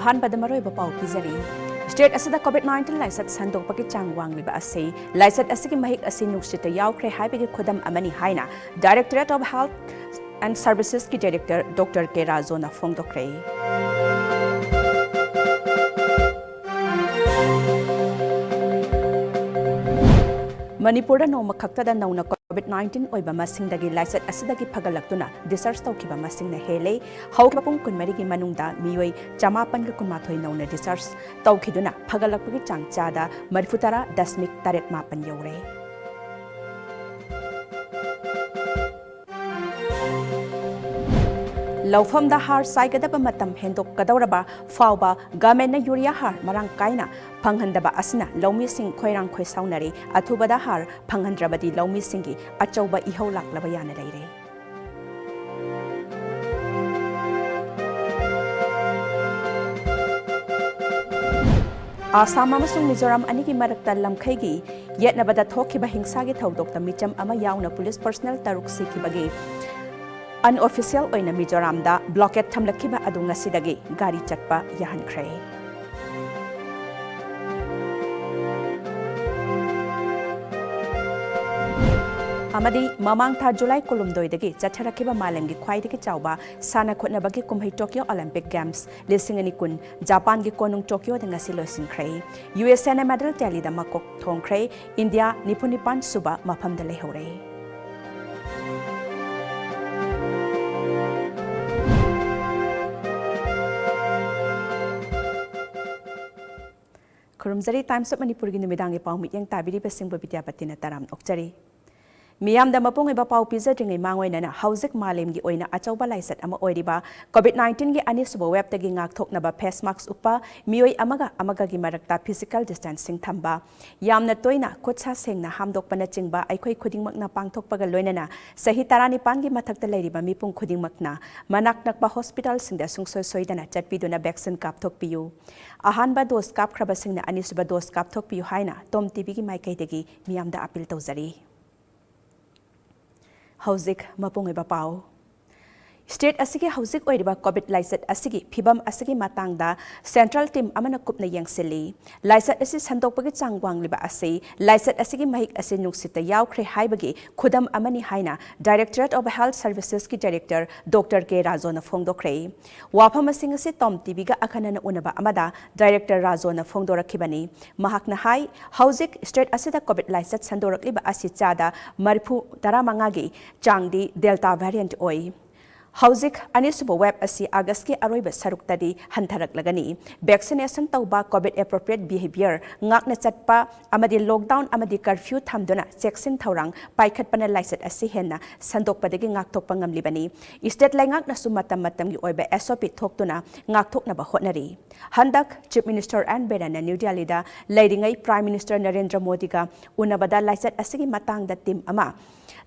अहानबद मरोइब पाउ पिजरी स्टेट असदा कोविड-19 लाइसत संदोकपकी चांग वांगलिबा असे लाइसत असगी महिक असे नुक्सित यावख्रे हाइबगे खुदम अमनी हाइना directorate of health and services की डायरेक्टर डॉक्टर के राजोना फोंगदोक्रे मणिपुर नौम खक्तदा नौना कोविड-19 ओइबा मसिंगदगी लाइसत असदगी फगलक्तुना डिसर्च तौखिबा मसिंगना हेले हौखबा पुंग कुनमरिगी मनुंगदा मियोय 519 नौना डिसर्च तौखिदुना फगलक्पगी चांगचादा 37.8 यौरे लौफमदा हार साइगदबा मतम हेंदोकदौरबा फावबा गवर्नमेंट यूरिया हार मरांग कायना फंगहंदबा असना लौमी सिंग खोइरांग खोइसाउनरे अथुबदा हार फंगहंद्रबदी लौमी सिंगी अचौबा इहौ लाक्लबा याना लैरे आसाम अमसुंग मिजोराम अनिगी मरक्ता लमखैगी येतनबदा थोखिबा हिंसागी थौदोक्ता मिचम अमा याउना पुलिस पर्सनल तरुक सिखिबगी अनऑफिशियल ओइना मिजोरामदा ब्लॉकेट थमलखिबा अदु ngasiदगी गाड़ी चटपा याहनख्रे अमदी ममांग था जुलाई कोलुमदोइदगी चथरखिबा मालेमगी ख्वाइदगी चावबा साना खोटनबगी कुमहै टोक्यो ओलंपिक गेम्स लिसिंगनी कुन जापान की कोनुंग टोक्यो द ngasi लोसिंख्रे यूएसए मेडल टैलीदा मकोक थोंख्रे इंडिया निपुनिपान सुबा मफमदा लेहौरे खुरुमजरी टाइम्स ऑफ मणिपुर की नुमिदांगी पाउ मियंग ताबिरी बेसिंग विद्यापति न ताराम ओक्चरी मियामदा मपुंग एबा पाउ पिजद्रिंगै मांगोइना हौजिक मालेमगी ओइना अचौबा लाइसत अमा ओइरिबा कोविड-19 की अनिसुबा वेबतगी ngaktoknaba face mask upa मियोय अमगा की मरक्ता फिजिकल डिस्टेंसिंग थंबा यामना तोइना खुदसा सेंगना हामदोकपना चिंगबा अइखोइ खुदिंगमकना पांगथोकपगा लोइनना सही 19 की मथक्ता लैरिबा मिपुंग खुदिंगमकना मनाक नकबा हॉस्पिटल सिंगदा सुंगसोय सोइदना चटपिदुना वैक्सीन कापथोकपियु अहानबा डोज कापख्रबसिंगना अनिसुबा डोज कापथोकपियु हाइना टॉम टीवी की माइकैदगी मियामदा अपील तौजरी हौजिक मपुंगैबा पाउ स्टेट असिगे हौजिक ओइरिबा कोविड लाइसत असिगे फिबम असिगे मातांगदा सेंट्रल टीम अमना कुपना यंगसिली लाइसत असि संदोकपगे चांगवांगलिबा असि लाइसत असिगे महिक असि नुक्सित यावख्रे हाइबगे खुदम अमनी हाइना डायरेक्टरेट ऑफ हेल्थ सर्विसेस की डायरेक्टर डॉक्टर के राजोना फोंगदोक्रे वाफम असिंग असि टॉम टीवी गा अखनना उनबा अमदा डायरेक्टर राजोना फोंगदोरखिबनी महाकना हाई हौजिक स्टेट असिदा कोविड लाइसत संदोरकलिबा असि चादा 35 गी चांगदी डेल्टा वेरिएंट ओइ हौजिक अनिसुब वेब असी अगस्त के अरोइब सरुक्तदी हंथरकलगनी वैक्सीनेशन तौबा कोविड एप्रोप्रिएट बिहेवियर ngakna चटपा अमदी लॉकडाउन अमदी कर्फ्यू थमदुना चेक्सिन थौरांग पाइखटपना लाइसत असी हेना संदोकपदगी ngakथोकपा ngamlibani स्टेट लाइंगाकना सु मतम मतमगी ओइबा एसओपी थोकतुना ngakथोकनबा होटनरी हंदक चीफ मिनिस्टर एन बेराना न्यू दिल्ली दा लैरिंगै प्राइम मिनिस्टर नरेंद्र मोदी का उनबदा लाइसत असिगी मतंगदा टीम अमा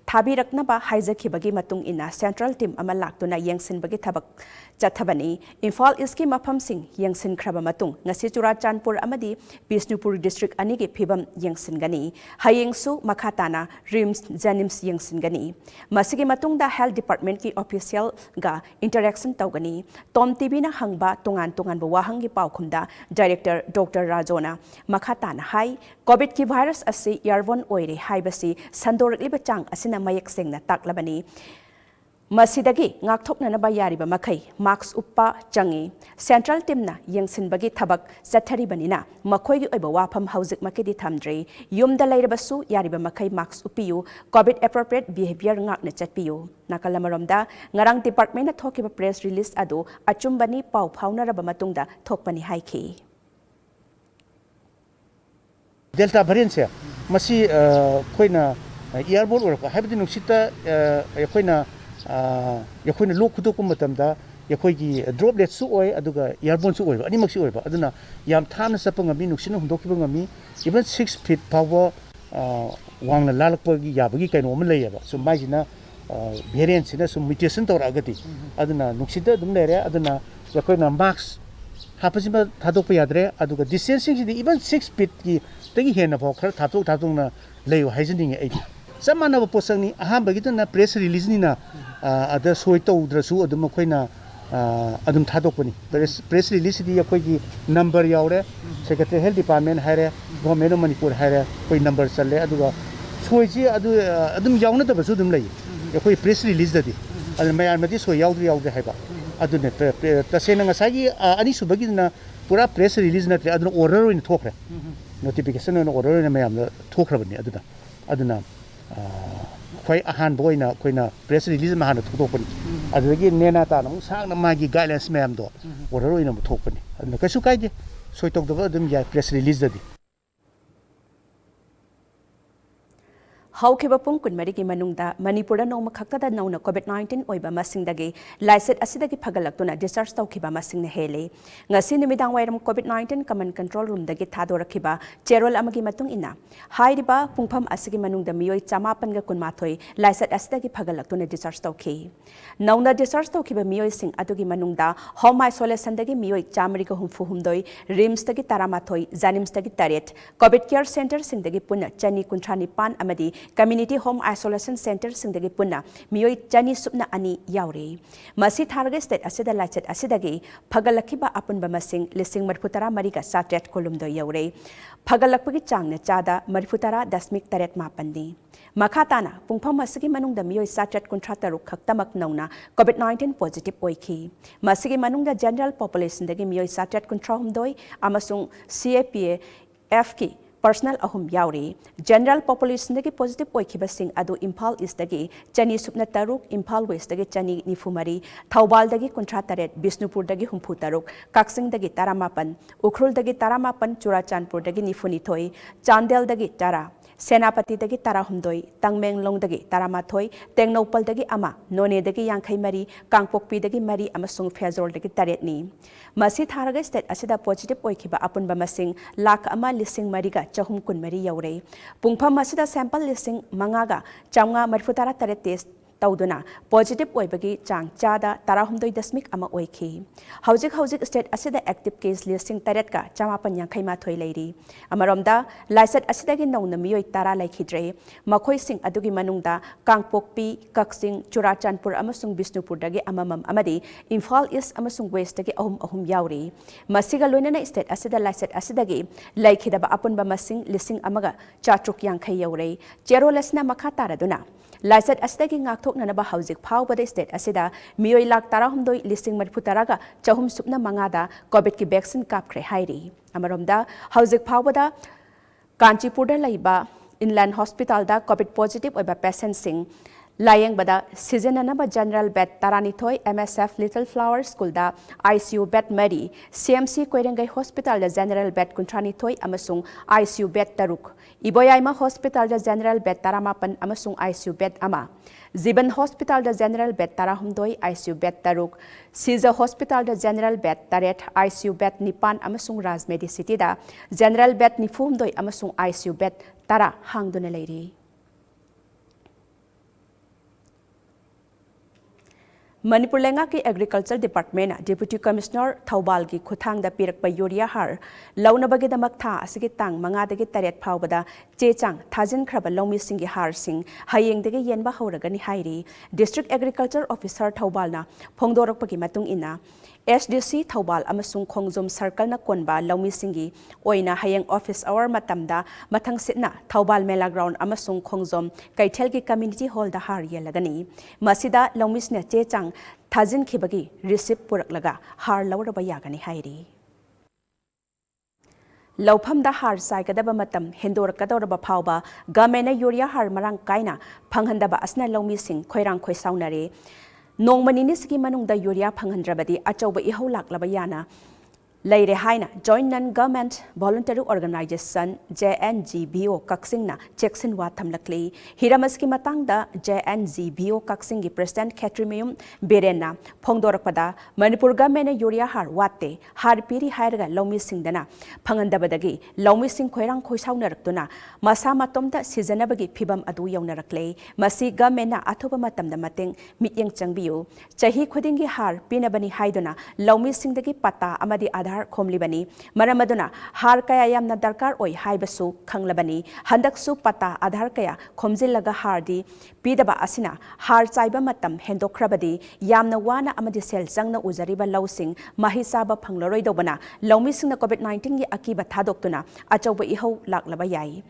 थाबीरकनबा हाइजखिबगी मतुंग इना सेंट्रल टीम अमा लाक्तुना यंगसिनबगी थबक चथबनी इम्फाल ईस्ट की मफमसिंग यंगसिनख्रबा मतुंग ngasi चुराचानपुर अमदी बिष्णुपुर डिस्ट्रिक्ट अनिगे फिबम यंगसिनगनी हयेंगसु मखाताना रिम्स जेनिम्स यंगसिनगनी मसिगे मतुंगदा हेल्थ डिपार्टमेंट की ऑफिशियल गा इंटरेक्शन तौगनी टॉम टीवी ना हंगबा तोंगान तोंगान वाहंगी पाउखुमदा डायरेक्टर डॉक्टर राजोना मखाताना हाई कोविड की वायरस असी एयरबोर्न ओइरे हाइबसी संदोरकलिबा चांग असिना मयक सेंगना ताकलबनी मसिदगी ngakthoknanaba yariba makai marks uppa changi central team na yengsinbagi thabak chatharibanina makhoi gi oiba wafam hauzik makedi thamdre yumda leirabasu yariba makai marks upiyu covid appropriate behavior ngakna chatpiyu nakalamaromda ngarang department na thokiba press release adu achumbani pau phaunaraba matungda thokpani haiki delta variant se masi khoina airborne or habdi nuksita khoina yakhoi lok khudo ko matamda yakhoi gi droplet su oi aduga airborne su oi ani mak su oi ba aduna yam thana sapa ngami nuksina hundokkiba ngami even 6 feet power wangna lalakpa gi yabagi kaino om lei ba so majina variant sina so mutation tor agati aduna nuksida dum lere aduna yakhoi na mask hapajima thadokpa yadre aduga distancing ji even 6 feet ki tagi hena pho khar thadok na leyo haijening ai samana posangni aham bagi na press release ni na ada soi to udrasu adum khoina adum thadokpani press release di akoi gi number yaure secretary health department haire government of manipur haire koi number challe aduga soiji adum yauna da basu dum lai akoi press release da di al mayan madi so yaudri haiba adune tasena ngasagi ani subagi na pura press release na tre aduna order in thokre notification on order na mayam thokrabani aduna khoi ahan boina koina press release ma hana thokpani adagi nena ta na sang na magi guidelines mayam do order ina thokpani aduna kasu kaide soitok do adum ya press release da di Haukiba pung kunmarigi manungda Manipura noma khaktada nauna COVID-19 oiba masingdagi laiset asidagi phagalaktuna discharge tawkiba masingna hele ngasi nimidang wairam COVID-19 command control room dagi thadorakhiba cherol amagi matung ina hairiba pungpham asigi manungda miyoi chamapan ga kunmathoi laiset asidagi phagalaktuna discharge tawki nauna discharge tawkiba miyoi sing adugi manungda home isolation dagi miyoi chamriga humfu humdoi rims dagi taramathoi janims dagi taret covid care center sing dagi punna chani kunthani pan amadi community home isolation center singdagi punna miyoi chani supna ani yauri masi tharga state asida lachet asidagi phagalakhiba apunba masing lising marfutara mariga satret kolumdo yaure phagalakpagi changna chada marfutara dasmik taret mapandi makhatana pungpham asigi manungda miyoi satret kunthataru khaktamak nauna covid-19 positive oikhi masigi manungda general population dagi miyoi satret kunthahumdoi amasung CAPF ki personal ahum yauri general population dagi positive oikhiba sing adu Imphal East dagi chani supna taruk Imphal West dagi chani nifumari Thawbal dagi kunthra taret Bisnupur dagi humpu taruk Kaksing dagi taramapan Ukhrul dagi taramapan Churachandpur dagi nifuni thoi Chandel dagi tara Senapati dagi tarahumdoi Tangmenglong dagi taramathoi Tengnopal dagi ama None dagi yankhai mari Kangpokpi dagi mari amasung Fezol dagi taret ni masi tharaga state asida positive oikhiba apunba masing lakh ama lising mariga chahum kun mari yaure pungpham asida sample lising mangaga chamnga marfutara tare test tawduna positive oibagi chang chada tarahumdoi dasmik ama oikhi hauzik state asida active case listing taret ka chamapan yankhai ma thoi leiri amaromda laisat asida gi nongna miyoi tara laikhidre makhoi sing adugi manungda Kangpokpi Kaksing Churachandpur amasung Bisnupur dagi amamam amadi Imphal East amasung West dagi ahum yauri masiga loinana state asida laisat asidagi laikhidaba apunba masing lising amaga chatruk yankhai yaure cherolasna makha taraduna laisat asidagi ngakthoknanaba hauzik phawbada state asida miyoi lakh tarahumdoi lising marfutaraga chahum supna mangada covid ki vaccine kapkhre hairi amaromda hauzik phawbada Kanchipurda laiba inland hospital da covid positive oiba patient sing layeng bada seasonanaba general bed taranithoi MSF Little Flower School da ICU bed mari CMC Koirengai hospital da general bed kuntranithoi amasung ICU bed taruk Iboyaima hospital da general bed taramapan amasung ICU bed ama Ziban hospital da general bed tarahumdoi ICU bed taruk Siza hospital da general bed taret ICU bed nipan amasung Rajmedi City da general bed nifumdoi amasung ICU bed tara hangduna leiri Manipur lenga ki agriculture department deputy commissioner Thawbal ki khuthang da pirak pa urea har launa bagi da maktha asigi tang manga dagi taret phawbada chechang thajin khraba lomi singi har sing hayeng dagi yenba hauragani hairi district agriculture officer Thawbal na phongdorak pagi matung ina SDC Thawbal amasung khongjom circle na konba lomi singi oina hayeng office hour matamda mathang sitna Thawbal mela ground amasung khongjom kaithel ki community hall da har yelagani masida lomis na chechang thajin khibagi receipt purak laga har lawraba yagani hairi Laufam da har saikadaba matam hendorakadoraba phawba gamena urea har marang kaina phanghandaba asna lomi sing khoirang khoi saunare nongmani sigi manungda urea phanghandrabadi achauba ihau laklaba yana Laire haina Joint Non-Government Voluntary Organization JNGBO Kaksingna Cheksin wa thamlakli Hiramaski matangda JNGBO Kaksing gi President Khatrimayum Berena phongdorakpada Manipur government urea har watte har piri hairaga lomi singdana phangandabadagi lomi sing khoirang khoisaunaraktuna masa matomda sijanabagi phibam adu yaunarakle masi government na athoba matamda mateng mityeng changbiu chahi khudingi har pinabani haiduna lomi singdagi pata amadi आधार खोमलिबनी मरमदुना हार कया यामना दरकार ओइ हाइबसु खंगलबनी हंदकसु पता आधार कया खोमजिलगा हारदी पीदबा असिना हार चाइबा मतम हेंदोखरबदी यामना वाना अमदि सेल चंगना उजरिबा लौसिंग महिसाबा फंगलरोइदोबना लौमिसिंगना कोविड-19 गी अकीबा थादोक्तुना अचौबा इहौ लाक्लबा याई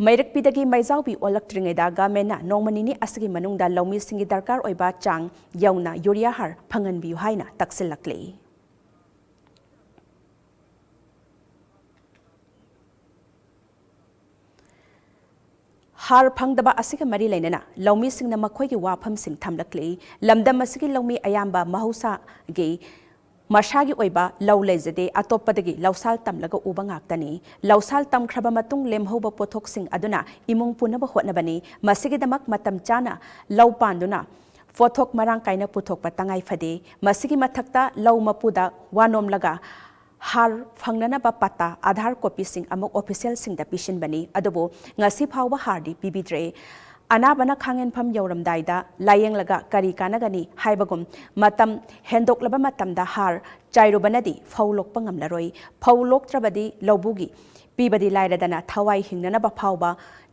मैरकपीदगी मैजाउबी ओलक्ट्रिंगेदा गवर्नमेंटना नोंमनिनी असगी मनुंगदा लौमिसिंगी दरकार ओइबा चांग यौना यूरिया हार फंगनबियु हाइना तक्सिलक्ले हार फंगदबा असिग मरी लेना लौमी सिंगना मखोई की वाफम सिंग थमलक्ले लमदम असिगी लौमी अयाम्बा महौसा गे मशागी ओइबा लौ लेजदे अतोपदगी लौसाल तमलगा उबा ngaktani लौसाल तमख्रबा मतुंग लेमहोबा पोथोकसिंग अदुना इमुंग पुनबा होटनबनी मसिगिदमक मतम चाना लौ पांदुना फोथोक मरांग काइना पुथोकपा तंगाई फदे मसिगी मथक्ता लौ मपुदा वानोम लगा हार फंगननबा पता आधार कॉपी सिंग अमुक ऑफिशियल सिंगदा पिशिनबनी अदुबो ngasi फावबा हारदी पिबिद्रे अनाबना खांगेनफम यौरमदाइदा लायेंगलगा करी कानगनी हाइबगुम मतम हेंदोकलबा मतमदा हार चाइरुबनदी फौलोकपा ngamlaroi फौलोक्त्रबदी लौबुगी पीबदी लाइरदना थवाई हिंगननबा फावबा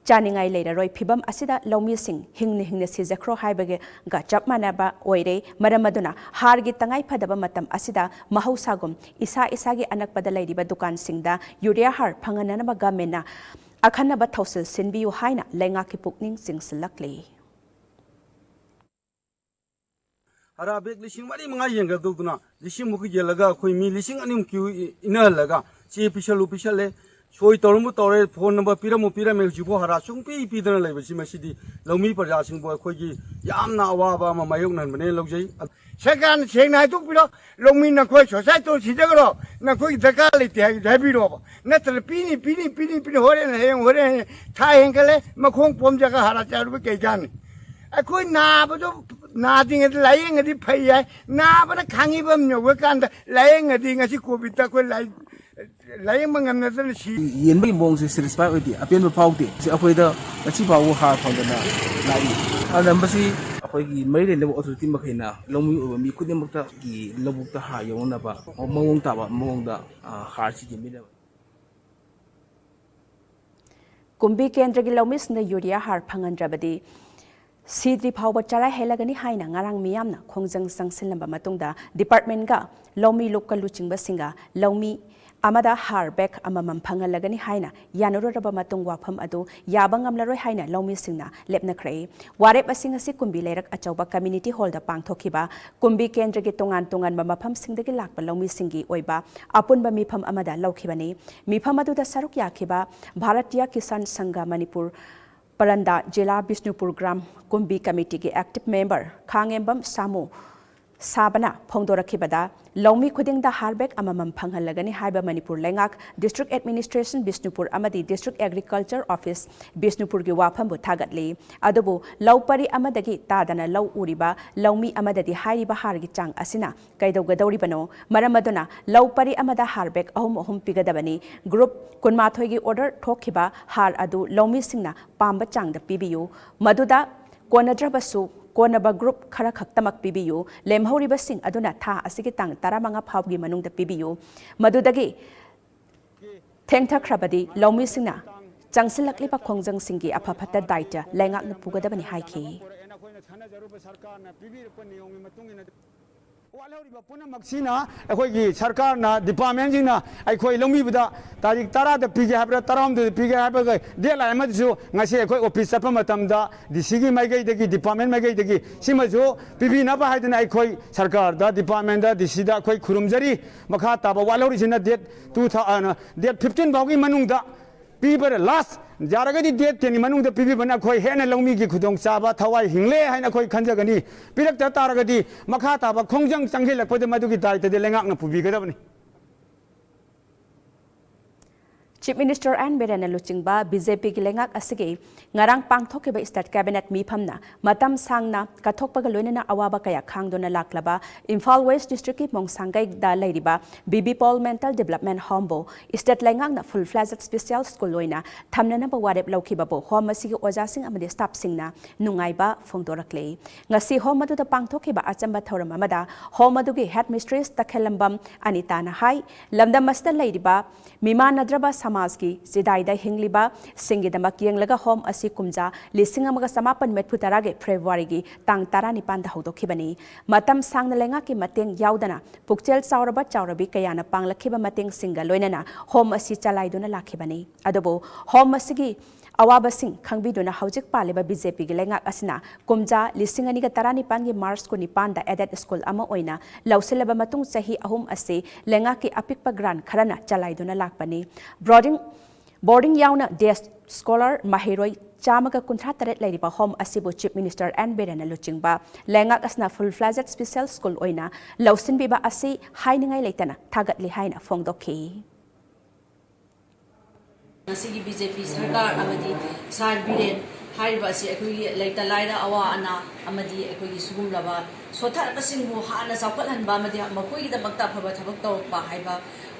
चानिंगाई लेररोई फिबम असिदा लौमी सिंग हिंगने सिजख्रो हाइबगे गा चप मानबा ओइरे मरमदुना हारगी तंगाई फदबा मतम असिदा महौसागुम इसा इसागी अनकपदा लेरिबा दुकान सिंगदा यूरिया हार फंगननबा गवर्नमेंटना अखन्नबा थौसिल सिनबियु हाइना लेंगाकी पुकनिंग सिंगसलक्ले हरा बेग लिसिंग मरी मंगा येंगा दोदुना लिसिंग मुख येलगा खोई मी लिसिंग अनिम क्यू इनहलगा ची पिछल ले सोई तौरमु तौरे फोन नंबर पिरमु पिरमे जुबो हरा सुंपी पीदना लेबसि मसिदी लौमी प्रजा सिंबो खोई यामना अवाबा मा मायोगनबने लौजै सरकार सेंगना हाइतुक पिरो लौमी नखोई सोसाइटी सिजगरो नखोई दरकार लेते हाइबिरो नत्र पीनी होरे था हेंगले मखोंग पोमजगा हरा चारुबे केजानी अखोई नाबदो नादिंग लायेंगदी फै याय नाबना खांगिबम नोवे कांदा लायेंगदी ngasi कोविड ता कोई लायेंग मंगमनदन सी येनबई मोंग से सैटिस्फाई ओइदि अपेन फाउदे अखोइदा ngasi फाउ हार फंदना लाई अनबसी अखोइगी मैरे लेव अथॉरिटी मखैना लौमी ओबा मी खुदिमक्ता की लबुक्ता हा यौनबा मवोंग ताबा मवोंगदा हार सिगि मिना कुंभी केंद्र की लौमिसना यूरिया हार फंगनद्रबदी सीद्री फावबा चरा हेलगनी हाइना ngarang miyamna khongjang sangsilnamba matungda department ga लौमी लोकल लुचिंगबा सिंगा लौमी amada har bek amamam phangalagani haina yanuroraba matung wafam adu yabangamlaroi haina lawmi singna lepnakhrai warep asing asi kumbi lerak achauba community hall da pangthokiba kumbi kendra gi tongan mafam singdagi lakpa lawmi singi oiba apunba mifam amada laukhibani mifam adu da saruk yakhiba bharatiya kisan sangha manipur paranda jila bisnupur gram kumbi committee gi active member khangembam samu साबना फोंदोरखिबदा लौमी खुदिंगदा हारबेक अममम फंगहलगनी हाइबा मणिपुर लेंगाक district administration Bishnupur अमदी डिस्ट्रिक्ट एग्रीकल्चर ऑफिस बिष्णुपुर की वाफमबु थागतली अदुबु लौपरी अमदगी तादना लौ उरिबा लौमी अमददी हाइरिबा हारगी चांग असिना कैदौगदौरिबनो मरमदुना लौपरी अमदा हारबेक अहुम पिगदबनी ग्रुप कुनमाथोगी ऑर्डर ठोखिबा हार अदु लौमी सिंगना पांबा चांगदा पिबियु मदुदा कोनद्रबसु कोनबा ग्रुप खरा खक्तमक पिबियु लेमहौरिबा सिंग अदुना था असिगे तांग 15 फावगी मनुंगदा पिबियु मदुदगी थेंगथख्रबदी लौमी सिंगना चांगसिलक्लिबा खोंजंग सिंगी अफफता दायित्व लेंगाकना पुगदबनी हाइखि सरकार डिपार्टमेंट लौमीबदा तारीख 10 पीगे है 13 पीगे है डेट लाइन ऑफिस डीसी की मैगई डिपार्टमेंट मैगई पीबीनब सरकार डिपार्टमेंट डीसी खुरुमजरी मखा ताब वालौरीना डेट 15 फाउगी मनुंगदा पीबर लास्ट जारगदी डेट 10 मनुंगदा पीबीबना खोई हेना लौमी की खुदोंग चाबा थवाई हिंगले हाइना खोई खंजगनी पिरक्ता तारगदी मखा ताबा खोंजंग चंगेलकपदे मदुगी दायित्वदे लेंगाकना पुबीगदबनी Chief Minister Ann Berena Luchingba BJP ki lengak asige ngarang pangthokiba state cabinet mifamna matam sangna kathokpaga loinana awaba kaya khangdona laklaba Imphal West District ki Mongsangai da leiriba BB Paul Mental Development Home bo state lengak na full fledged special school loina thamnana ba warep laukiba bo home asige oja sing amade staff singna nungaiba phongdorakle ngasi home adu da pangthokiba achamba thoram amada home adu gi headmistress takhelambam Anita na hai lamdam masta leiriba mima nadraba समाज की जिदाइदा हिंगलिबा सिंगिदमक यंगलगा home असि कुमजा लिसिंग अमगा समापन मेटफु तरागे फेब्रुवारी की तांग तारा निपान दा हौदोखिबनी मतम सांगना लेंगा की मतेंग याउदना पुक्चेल चावरबा चावरबी कयाना पांगलखिबा मतेंग सिंगा लोइनना होम असि चलाइदुना लाखिबनी अदबो होम असि अवाबसिंग खंगबिदुना हौजिक पालेबा बीजेपी की लेंगा असना कुमजा लिसिंग अनिगा तारा निपान की मार्च को निपान दा एडेड स्कूल अमा ओइना लौसिलबा मतुंग चही अहुम असि लेंगा की अपिकपा ग्रांड खरना चलाइदुना लाखबनी बोर्डिंग याउना डेस स्कॉलर माहिरोय चामगा कुंथ्रा तरत लेरिबा होम असिबो चीफ मिनिस्टर एन बेरेना लुचिंगबा लेंगा असना फुल फ्लैजेड स्पेशल स्कूल ओइना लौसिनबिबा असि हाइनिंगाय लेतना थागतलि हाइना फोंगदोखि नसीगी बीजेपी सरकार अमदी सार बिरेन हारिबा असि अखोई लेता लाइरा अवा अना अमदी अखोई सुगुमलबा सोथारबसिंगबु हाना चावखलहनबा अमदी मखोई दमक्ता फबा थबक तौरपा हाइबा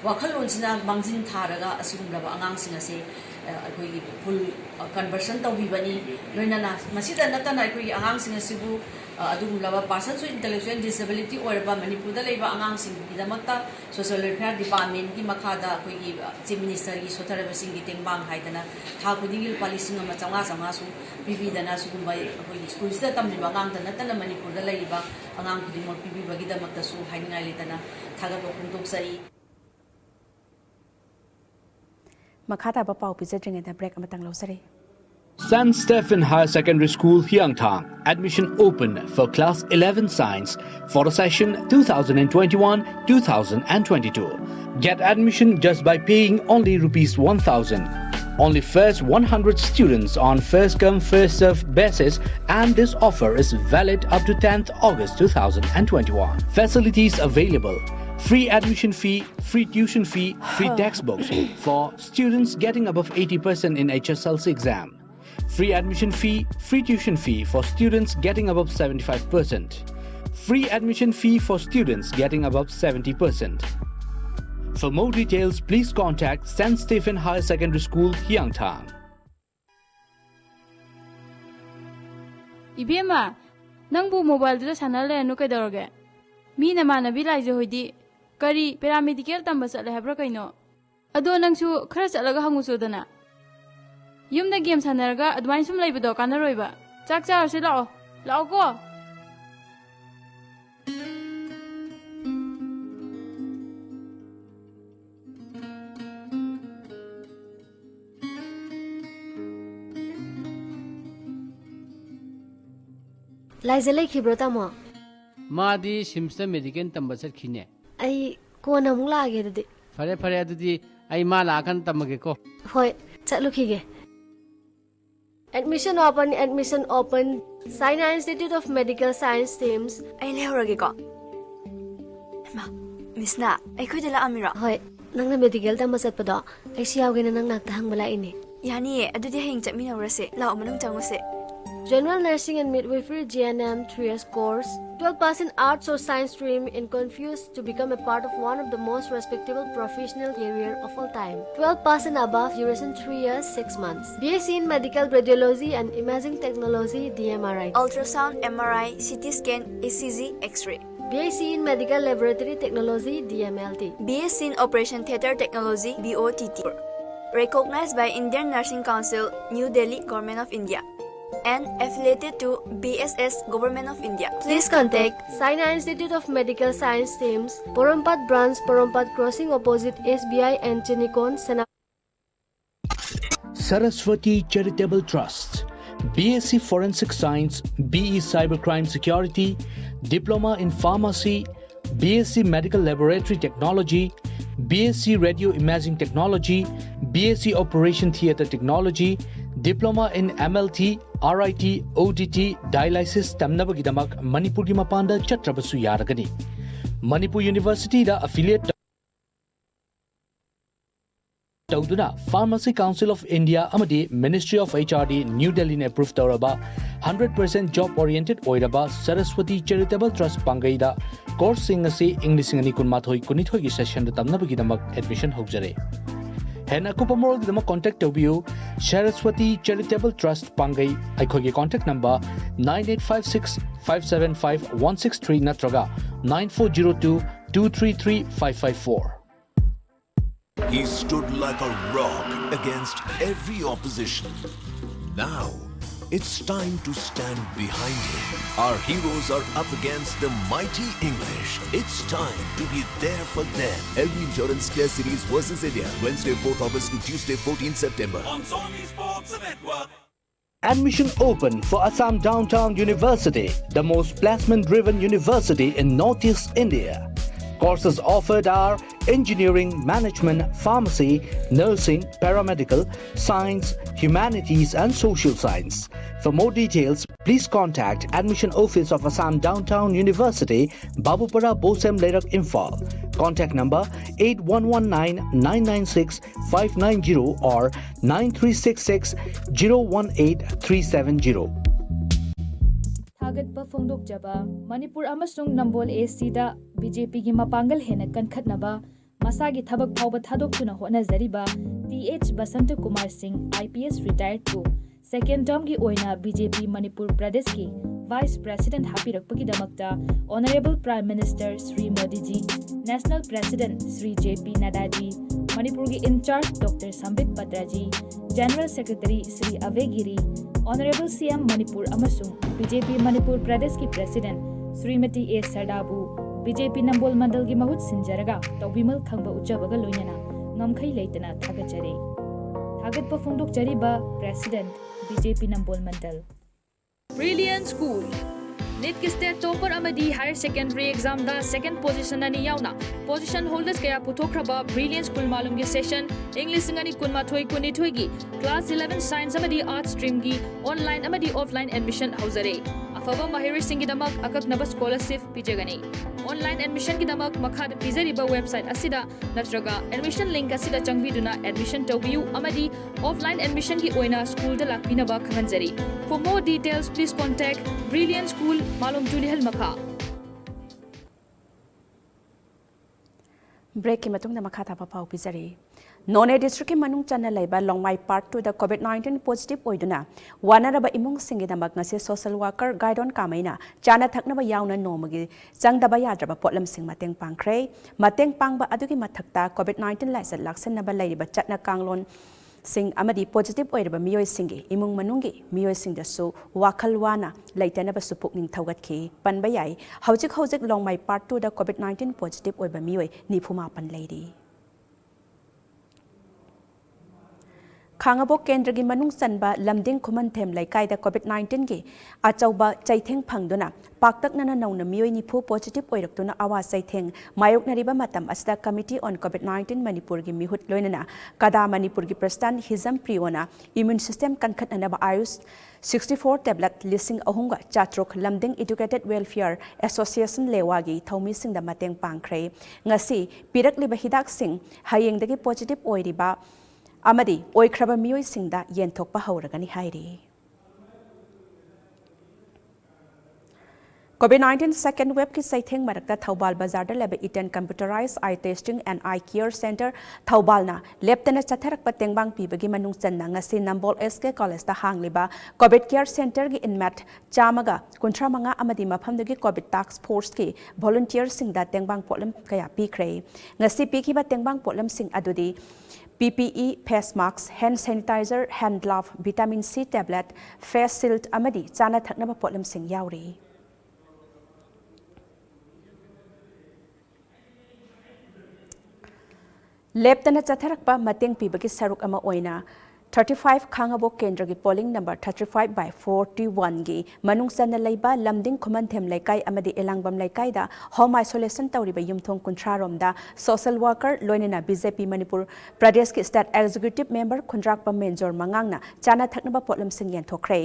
वाखलोनसिना मांजिन थारगा असुगुमलबा अगांगसिंग असे अखोई फुल कन्वर्सन तौबिबनी लोइनाना मसिदा नतना अखोई अगांगसिंग असिबु अदुगुमलबा पर्सन सु इंटेलेक्चुअल डिसेबिलिटी ओरबा मणिपुरदा लेबा अगांगसिंग गिदमक्ता सोशल वेलफेयर डिपार्टमेंट की मखादा अखोई चीफ मिनिस्टर की सोथारबसिंग की तेंबांग हाइदना था खुदिंगी पालिसिंग अमा चंगा चंगा सु पिबिदना सुगुमबा अखोई स्कूल सिदा तमलिबा अगांगदा नतना मणिपुरदा लेबा अगांग खुदिंग पिबिबगिदमक्ता सु हाइनिंगाय लेतना थागबा खुंदोक्सई Makata ba pau pizadring da break amatang losari St. Stephen Higher Secondary School, Hyangthang. Admission open for Class 11 Science for the session 2021-2022. Get admission just by paying only ₹1,000. Only first 100 students on first come first served basis, and this offer is valid up to 10th August 2021. Facilities available: free admission fee, free tuition fee, free textbooks for students getting above 80% in HSLC exam. Free admission fee, free tuition fee for students getting above 75%. Free admission fee for students getting above 70%. For more details, please contact St. Stephen Higher Secondary School, Hyangthang. Ibema, nangbu mobile dito sana le anu kay dorge. Mi naman na bilay jo hoidi. Kari paramedical tamba sa lehabra kaino. Ado nang su khara sa laga hanguso dana. Yum na game sanaraga advance sum laiba do kanaroiba. Chak cha se lao. Lao ko. Laizalai khibrota mo. Modi CIMS medical तंबसत खिने आई कोन अमुक लागे ददि फरे फरे अदुदी आई मा लाखन तमगे को होय चलु खिगे admission open Saina Institute of Medical Science teams ai lehorage ko ma misna ai khoi dela amira hoy nangna medical tambasat pado ai siyaw gena nang nakta hang bala ini yani adudi heng chami nawrase law manung changose General Nursing and Midwifery GNM 3 years course 12 in arts or science stream in confused to become a part of one of the most respectable professional career of all time 12 and above duration 3 years 6 months BSc in Medical Radiology and Imaging Technology DMRI ultrasound MRI CT scan ECG X-ray BSc in Medical Laboratory Technology DMLT BSc in Operation Theatre Technology BOTT recognized by Indian Nursing Council New Delhi Government of India and affiliated to BSS Government of India. Please contact Saina Institute of Medical Science teams, Porompat branch, Porompat crossing opposite SBI and Chinikon, Sena. Saraswati Charitable Trust. BSc Forensic Science, BE Cybercrime Security, Diploma in Pharmacy, BSc Medical Laboratory Technology, BSc Radio Imaging Technology, BSc Operation Theatre Technology, Diploma in MLT, RIT, ODT, Dialysis Tamnabagidamak, Manipuri Mapanda Chatrabasu Yaragani. Manipur University da affiliate Tauduna Pharmacy Council of India amadi Ministry of HRD New Delhi ne approve tauraba 100% job oriented oiraba Saraswati Charitable Trust Pangaida course sing asi English ngani kunmathoi kunithoi gi session da tamnabagi damak admission hojare. Hena kupamorol dama contact tobiu Saraswati Charitable Trust Pangai aikhogi contact number 9856 575 163 natraga 9402 233 554. He stood like a rock against every opposition. Now, it's time to stand behind him. Our heroes are up against the mighty English. It's time to be there for them. LV Insurance Care Series versus India, Wednesday 4th August to Tuesday 14th September. On Sony Sports Network. Admission open for Assam Downtown University, the most placement-driven university in Northeast India. Courses offered are engineering, management, pharmacy, nursing, paramedical, science, humanities and social science. For more details, please contact Admission Office of Assam Downtown University, Babupara Bosem Lerak Imphal. Contact number 8119-996-590 or 9366-018-370. Thagatpa Phongdokjaba Manipur amasung Nambol AC da BJP gi mapangal hena kankhatnaba masagi thabak phawba thadokuna honazariba TH Basanta Kumar Singh IPS retired to second term gi oina BJP Manipur Pradesh ki Vice President hapirakpagi damakta Honorable Prime Minister Sri Modi ji, National President Sri JP Nadda ji, Manipur ki in charge Dr. Sambit Patra ji, General Secretary Sri Avegiri, Honorable CM Manipur amasung BJP Manipur Pradesh ki President Srimati A Sardabu, BJP Nambol Mandal gi mahut sinjaraga tawbimal khangba uchabaga loinana ngamkhai leitana thagachare. Thagatpa phongdokjariba President BJP Nambol Mandal. Brilliant School NET की state topper अमदी higher secondary exam दा second position अनि यावना position holders कया पुथोखरबा brilliant school Malom की session English ngani kunmathoi kunithoi gi class 11 science अमदी art stream gi online अमदी offline admission हौजरे अफबा माहिर सिंह की दमक अककनब स्कॉलरशिप पिजगनी ऑनलाइन एडमिशन की दमक मखाद पिजरिबा वेबसाइट असिदा नत्रगा एडमिशन लिंक असिदा चंगबिदुना एडमिशन तौबियु अमदी ऑफलाइन एडमिशन की ओइना स्कूल दा लाकपिनबा खंगनजरी for more details please contact brilliant school Malom तुलिहल मखा ब्रेक की मतुंग मखा थापा पाउ पिजरी नोने डिस्ट्रिक्ट के मनुंग चन्ना लेबा लोंगमाई पार्ट 2 द कोविड-19 पॉजिटिव ओइदुना वानरबा इमुंग सिंगे दमक ngase सोशल वर्कर गाइडन कामैना चाना थकनबा यावना नोमगी चंगदबा याद्रबा पोटलम सिंग मतेंग पांखरे मतेंग पांगबा अदुगी मथक्ता कोविड-19 लाइसेंस लाक्सनबा लेरिबा चटना कांगलोन सिंग अमदी पॉजिटिव ओइरबा मियोय सिंगे इमुंग मनुंगी मियोय सिंगदसु वाखल वाना लेतनबा सुपुकनिंग थौगतखि पनबा याई हौजिक लोंगमाई पार्ट 2 द कोविड-19 पॉजिटिव ओइबा मियोय निफुमापन लेरी खांगबो केंद्र की मनुंग चनबा लमदिंग खुमन थेम लाइकाई द कोविड-19 की अचौबा चैथेंग फंगदुना पाक्तकनना नौना मियोय निफु पॉजिटिव ओइरक्तुना आवा चैथेंग मायोकनरिबा मतम असदा कमिटी ऑन कोविड-19 मणिपुर की मिहुत लोइनना कदा मणिपुर की प्रस्थान हिजम प्रियोना इम्यून सिस्टम कनखतनबा आयुष 64 टेबलेट लिसिंग अहुंगा चात्रोक लमदिंग एजुकेटेड वेलफेयर एसोसिएशन लेवागी थौमी सिंगदा मतेंग पांखरे ngasi पिरकलिबा हिदाक सिंग हयेंगदगी पॉजिटिव ओइरिबा अमदी ओइख्रबा मियोय सिंगदा येनथोकपा हौरगनी हाइरी कोविड-19 सेकेंड वेब की सैथेंग मरकता थौबाल बाजार लेबे इटन computerize eye testing and eye care centre थौबालना लेप्तना चथरक तेंबांग पीबगी मनुंग चन्ना ngasi नंबोल एसके कॉलेज दा हांगलिबा कोविड केयर सेंटर की इनमेट चामगा कुंट्रा मंगा अमदी मफमदगी कोविड टास्क फोर्स की वॉलंटियर सिंगदा तेंबांग पोलम कया पीख्रे ngasi पीखिबा तेंबांग pollen Singh अदुदी PPE, face masks, hand sanitizer, hand glove, vitamin C tablet, face shield amadi chana thaknaba potlam sing yauri. Leptana chatharakpa mateng pibagi saruk ama oina 35 Khangabok Kendra gi polling number 35/41 gi manung sanna leiba lamding khomanthem laikai amadi elangbam laikai da home isolation tawriba yumthong kunthra romda social worker loinena BJP Manipur Pradesh ki state executive member Khundrakpa Menjor Mangangna chana thaknaba potlam sing yen thokre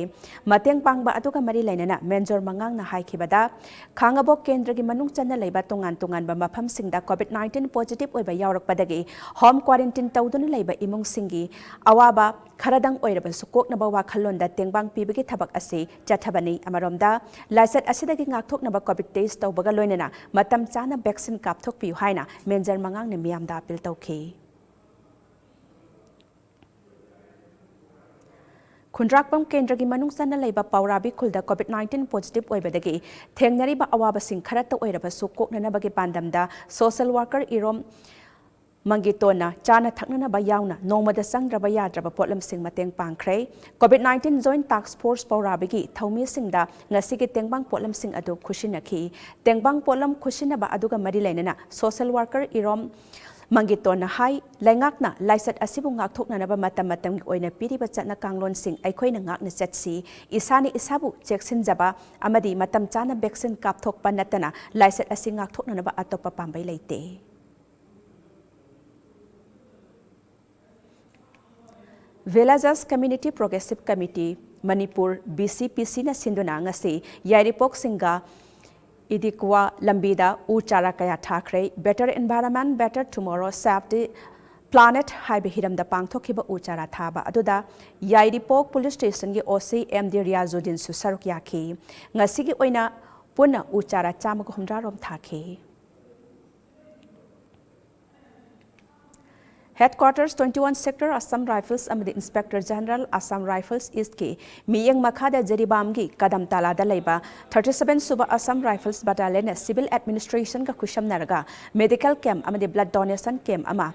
mateng pangba atuga mari lainana Menjor Mangangna haikibada Khangabok Kendra gi manung sanna leiba tongan ba mafam singda COVID-19 positive oiba yawrakpadagi home quarantine tawduna leiba imung singi awaba Kharadang oiraba sukoknaba wakhalonda tengbang pibagi thabak ase chathabani amaromda laisat asidagi ngakthoknaba COVID test tawbaga loinena matam chana vaccine kapthokpiu haina Menjor Mangangna miyamda appeal tawkhi Khundrakpam Kendragi manung sanna leiba Paurabi khulda COVID-19 positive oibadagi thengnariba awaba sing kharata oiraba sukoknanabagi pandamda social worker Irom Mangitona chana thaknana ba yauna nongmada sangraba yadraba potlam sing mateng pangkhre COVID-19 joint task force Paurabigi thaumi singda ngasigi tengbang potlam sing adu khusinakhi tengbang potlam khusinaba aduga mari lainana social worker Irom Mangitona hai laingakna laisat asibu ngakthokna ba matam gi oina piriba chatna kanglon sing aikhoina ngakna chatsi isani isabu cheksin jaba amadi matam chana vaccine kapthokpa natana laisat asi ngakthokna ba atopa pambai leite Villages Community Progressive Committee Manipur BCPC na sinduna ngasi Yairipok Singa Idikwa Lambida Uchara Kaya Thakre Better Environment Better Tomorrow Safety Planet Haibe Hiramda Pangthokiba Uchara Thaba Aduda Yairipok Police Station gi OC MD Riazuddin Susaruk Yaki Ngasigi Oina Puna Uchara Chamago Humdarom Thaki Headquarters 21 Sector Assam Rifles amadi Inspector General Assam Rifles East ki miyeng makhada Jeribam gi kadam tala da leiba 37 Suba Assam Rifles Battalion Civil Administration ka khusham naraga medical camp amadi blood donation camp ama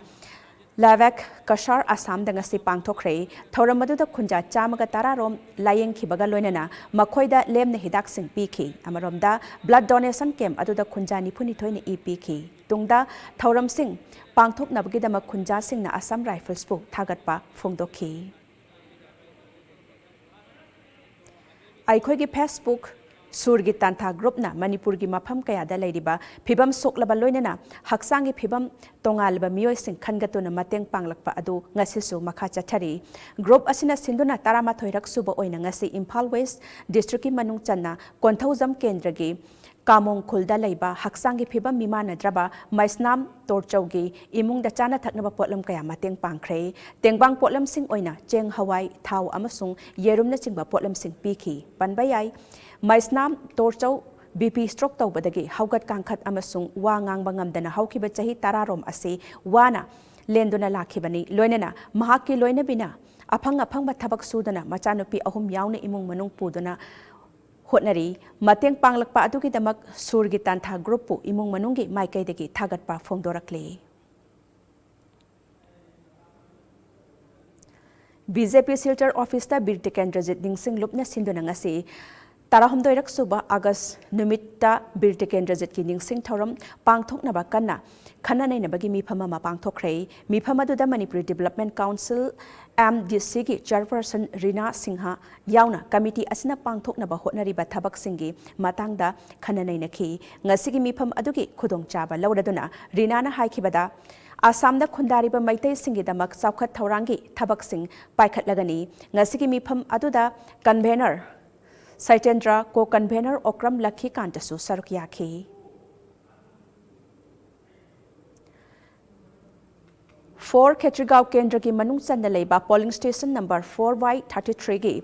Lavak Kashar Assam da ngasi pangthokre thoramadu da khunja chamaga tararom layeng khibaga loinana makhoida lemna hidak sing pikhi amaromda blood donation camp adu da khunja nipuni thoina epki tungda thoram sing Pangthok nabagidama khunja singna Assam Rifles bu thagatpa phongdokhi Aikhoigi Facebook Surgi Tantha Group na Manipur gi mafam kaya da leiriba phibam soklaba loinana haksangi phibam tongalba miyoi sing khangatuna mateng panglakpa adu ngasisu makha chathari group asina sinduna tarama thoirak suba oina ngasi Imphal West District ki manung channa Konthaujam Kendragi Kamong Khulda leiba haksangi phibam mimana draba maisnam torchaugi imung da chana thaknaba potlam kaya mateng pangkhre tengbang potlam sing oina cheng hawai thau amasung yerum na chingba potlam sing pikhi panbayai maisnam torchau BP stroke tawbadagi haugat kangkhat amasung wa ngang bangamdana haukiba chahi tararom ase wana lenduna lakhibani loinana mahaki loina bina aphang thabak sudana machanupi ahum yauna imung manung puduna Hotnari, mateng panglakpa adugi damak Surgi Tantha Group pu imung manunggi maikaidagi thagatpa phongdorakle. BJP Silchar Office ta Bir Tikendrajit Ningsing Lupna Sinduna ngasi Tarahumdoirak Suba August Numitta Bir Tikendrajit ki Ningsing Thoram Pangthokna ba kanna khana naina bagi mifama ma pangthokre mifama du da Manipur Development Council MDC ki chairperson Rina Singha yauna committee asina pangthokna ba hotnari ba thabak singi matangda khana naina ki ngasigi mifam adugi khudong chaba lawraduna Rina na haikibada Assam da khundariba maitai singi damak saukhat thaurangi thabak sing paikhatlagani ngasigi mifam aduda convener Saitendra co-convener Okram Lakhi Kantasu Saruk Yakhi For Ketrigao Kendra ki manung sanna leiba polling station number 4/33 gi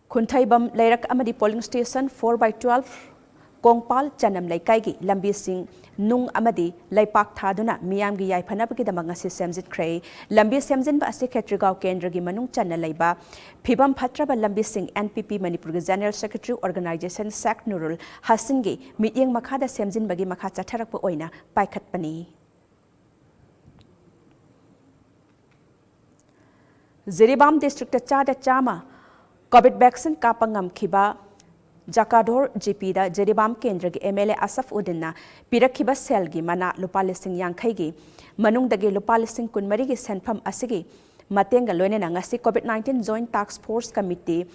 Khuntaibam Leirak amadi polling station 4/12 Kongpal Chanam Laikai gi lambi sing nung amadi Laipak thaduna miyam gi yaifanabagi damang asi semjit kre lambi semjin ba asi Ketrigao Kendra gi manung channa leiba phibam phatraba lambi sing NPP Manipur gi General Secretary Organization Sak Nurul Hasin gi mityeng makhada semjin bagi makha chatharakpa oina paikhatpani Ziribam District Chada Chama COVID vaccine kapangam khiba Jakador GP da Ziribam Kendra gi MLA Asaf Udinna pirakhiba sel gi mana lupa lising yankhai gi manung dagi lupa lising kunmari gi senpham asigi Matenga loinena ngasi COVID-19 Joint Task Force Committee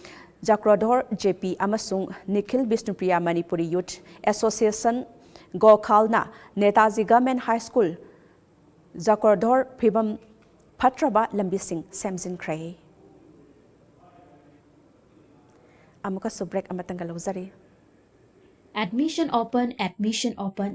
Jakrodhor JP amasung Nikhil Bishnupriya Manipuri Youth Association Gokhalna Netaji Government High School Jakrodhor Phibam Phatraba Lambising Samjin Kray Amuka subrek amatanga lozari Admission open,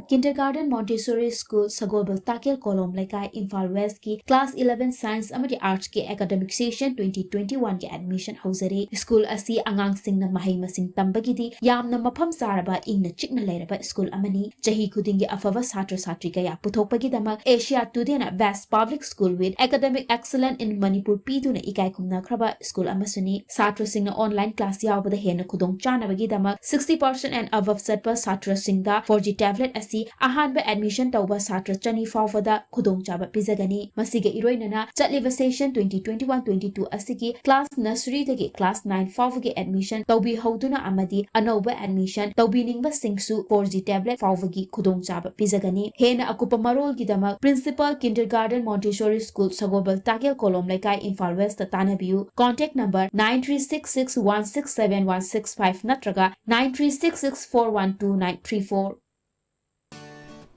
Kindergarten Montessori School, Sagobal Takil Kolom Lekai, Imphal West ki Class 11 Science Amadi Arts ki Academic Session 2021 ki admission hausare. School asi angang sing na mahay masing tambagidi, yam na mapam saraba ing na chik na layraba school amani. Jahi kudingi afava satra satri kaya putok pagidama Asia Today na Best Public School with Academic Excellence in Manipur Pidu na ikay kum na kraba school amasuni. Satra sing na online class yawbada hena kudong chana bagidama 60% and above Satpa Satra Singda 4G tablet asi ahanba admission tauba Satra Chani Fawada Kudong Chaba Pizagani Masiga Iroinana Chatliva Session 2021-22 asiki class nursery dagi class 9 Fawagi admission taubi Hauduna Amadi Anoba admission taubi Ningba Singsu 4G tablet Fawagi Kudong Chaba Pizagani Hena Akupa Marol Gidama Principal Kindergarten Montessori School Sagobal Takil Kolom Lekai Imphal West Tanabiu Contact number 9366167165 Natraga 9366412934.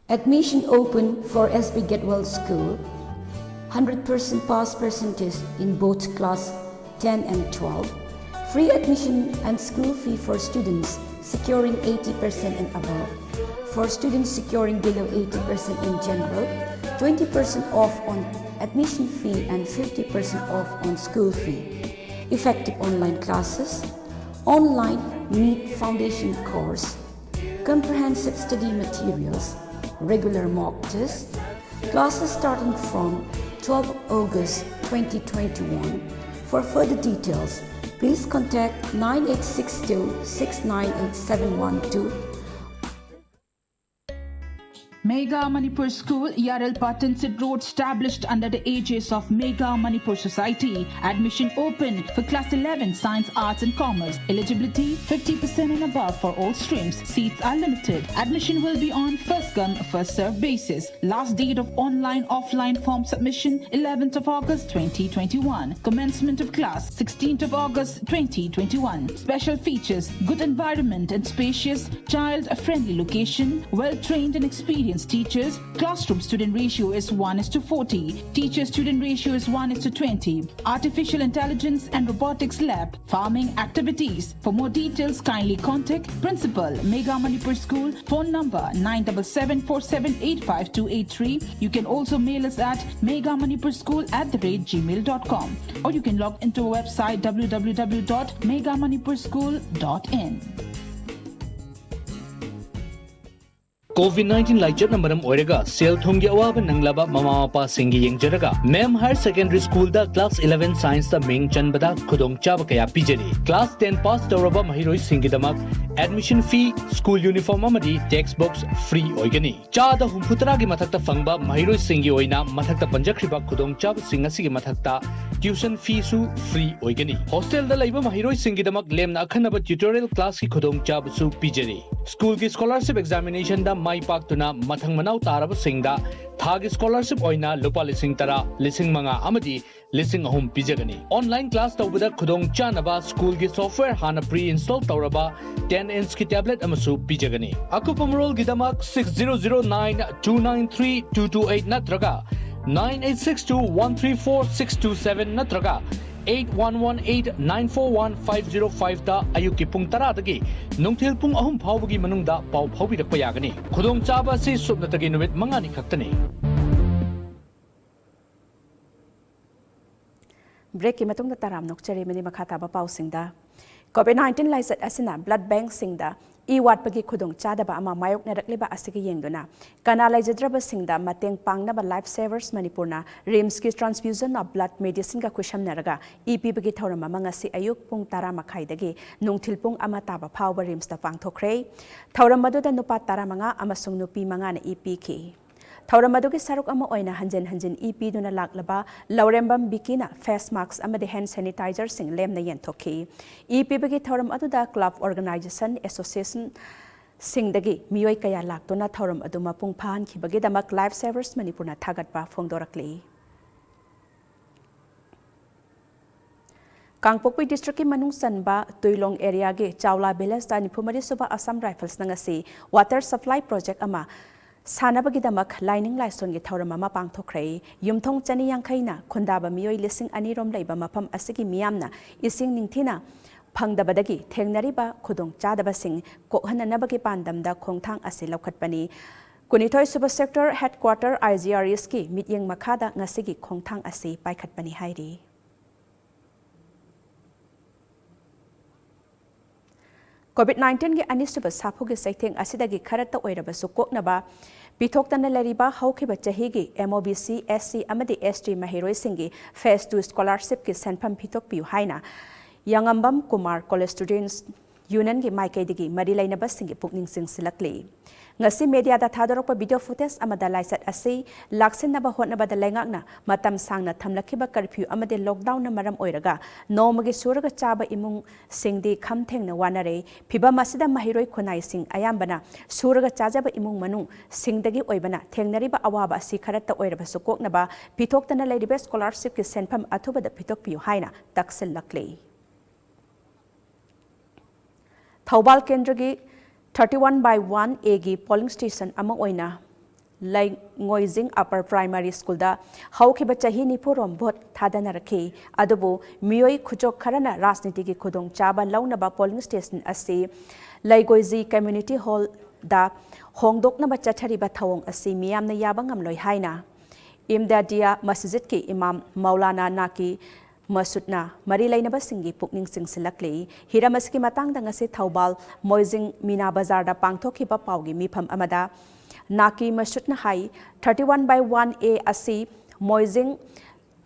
Admission open for SB Getwell School. 100% pass percentage in both class 10 and 12. Free admission and school fee for students securing 80% and above. For students securing below 80% in general, 20% off on admission fee and 50% off on school fee. Effective online classes, online NEET Foundation course, comprehensive study materials, regular mock tests, classes starting from 12 August 2021. For further details, please contact 9862-698712. Mega Manipur School, Yarel Patansit Road, established under the aegis of Mega Manipur Society. Admission open for Class 11 Science, Arts and Commerce. Eligibility 50% and above for all streams. Seats are limited. Admission will be on first come, first served basis. Last date of online-offline form submission 11th of August 2021. Commencement of class 16th of August 2021. Special features: good environment and spacious, child-friendly location, well-trained and experienced teachers. Classroom student ratio is 1:40. Teacher student ratio is 1:20. Artificial intelligence and robotics lab. Farming activities. For more details, kindly contact Principal, Mega Manipur School. Phone number 9774785283. You can also mail us at megamanipurschool@gmail.com, or you can log into our website www.megamanipurschool.in. COVID-19 लाइचत नंबरम ओरेगा cell थोंगे अवाब नंगलाबा ममा मापा सिंगी येंगजरगा मैम हायर सेकेंडरी स्कूल दा क्लास 11 साइंस दा मिंग चनबदा खुदोंग चाब कया पिजरी क्लास 10 पास तौरबा महिरोई सिंगी दमक एडमिशन फी स्कूल यूनिफॉर्म अमदी टेक्स्ट बुक्स फ्री ओइगनी चादा हुमफुतरा गी मथकता फंगबा महिरोई सिंगी ओइना मथकता पंजखरिबा खुदोंग चाब सिंगसी गी मथकता ट्यूशन फी सु फ्री ओइगनी हॉस्टल दा लाइबा महिरोई सिंगी दमक लेमना अखनबा ट्यूटोरियल क्लास की खुदोंग चाब सु पिजरी स्कूल की स्कॉलरशिप एग्जामिनेशन दा माई पाक्तुना मथंग मनाव तारब सिंगदा थागी स्कॉलरशिप ओइना लुपा लिसिंग तरा लिसिंग मंगा अमदी लिसिंग अहुम पिजगनी ऑनलाइन क्लास तौबदा खुदोंग चानबा स्कूल की सॉफ्टवेयर हाना प्री इंस्टॉल तौरबा 10 इंच की टैबलेट अमसु पिजगनी अकुपमरोल गिदमक 6009293228 नत्रगा 9862134627 नत्रगा 8118941505 दा अयुक्की पुंग तरा दगी नुंगथेल पुंग अहुम फावबगी मनुंगदा पाव फावबिरकपा यागनी खुदोंग चाबा से सुबनतगी नुमित मंगानी खक्तनी ब्रेक की मतुंग दा ताराम नोकचरी मनी मखाताबा पाउसिंगदा COVID-19 लाइसत असना ब्लड बैंक सिंगदा इवाटपगी खुदोंग चादबा अमा मायोकनरकलिबा असigi yengduna kana laijadraba singda mateng pangnaba life savers manipurna rims ki transfusion of blood medicine ka khusamnaraga epbagi thorama mangasi ayuk pung 10 makhai dagi nungthil pung ama taba phawba rims da pangthokre thoramadu da nupa 15 amasung nupi 5 na epki Thauramadu saruk ama oina hanjen EP duna laklaba laurembam bikina face masks amade hand sanitizer sing lemna yenthoki EP bagi thauram aduda club organization association sing dagi miyoi kaya laktona thauram adu mapung phan khibagi damak life savers manipurna thagatpa phongdorakli Kangpokpi district की मनुंग सनबा तुइलोंग area के Chawla village दा 94 सुबा Assam rifles नंगसी water supply project अमा सानबगिदमक lining लाइसोन की थौरम अमा पांगथोखरे युमथोंग चनी यांखैना खुंदाबा मियोय लिसिंग अनिरोम लैबा मफम असगी मियामना इसिंग निंगथिना फंगदबदगी थेंगनरिबा खुदोंग चादबसिंग कोहननबगी पांदमदा खोंगथांग असे लौखटपनी कुनिथोय सुबा सेक्टर हेडक्वार्टर IGRS की मित्यंग मखादा ngasiगी खोंगथांग असे पाइखटपनी हाइरी COVID-19 की अनिसुब साफुगी सैथेंग असिदगी खरत ओइरबसु कोकनबा पिथोक्तना लरिबा हौखिबा चहीगी MOBC SC अमदी ST महिरोइसिंगी फेज 2 स्कॉलरशिप की सेंफम पिथोकपियु हाइना Yangambam Kumar college students union की माइकैदगी मरी लैनबसिंगी पुकनिंग सिंगसिलकली ngasi media da thadorok video footage amada laisat ase laksin naba hotnaba da laingakna matam sangna thamlakhiba curfew amade lockdown na maram oiraga nomagi suraga chaba imung singdi khamthengna wanare phiba masida mahiroi khunai sing ayambana suraga chajaba imung manung singdagi oibana thengnariba awaba asi kharata oiraba sukoknaba pithoktana ladibe scholarship ki senpham athuba da pithok piu haina taksil lakle Thaubal Kendra ki 31/1 A की polling station अमा ओइना लाइंगोइजिंग upper primary school दा हौखिबा चही निपुरोम vote थादना रखे adobo मियोई खुचोक Kharna राजनीति की खुदोंग चाबा लौनबा polling station असे लाइगोइजी community hall दा होंगदोकनबा चथरिबा थवोंग असे मियामना याबा ngamloi हाइना इमदादिया मस्जिद की इमाम मौलाना नाकी मसुदना मरी लैनबा सिंगी पुकनिंग सिंगसिलकले हिरमस की मतंग दंगसे थौबाल मोइजिंग मीना बाजार दा पांगथोखिबा पाउगी मिफम अमदा नाकी मसुदना हाई 31/1 A असी मोइजिंग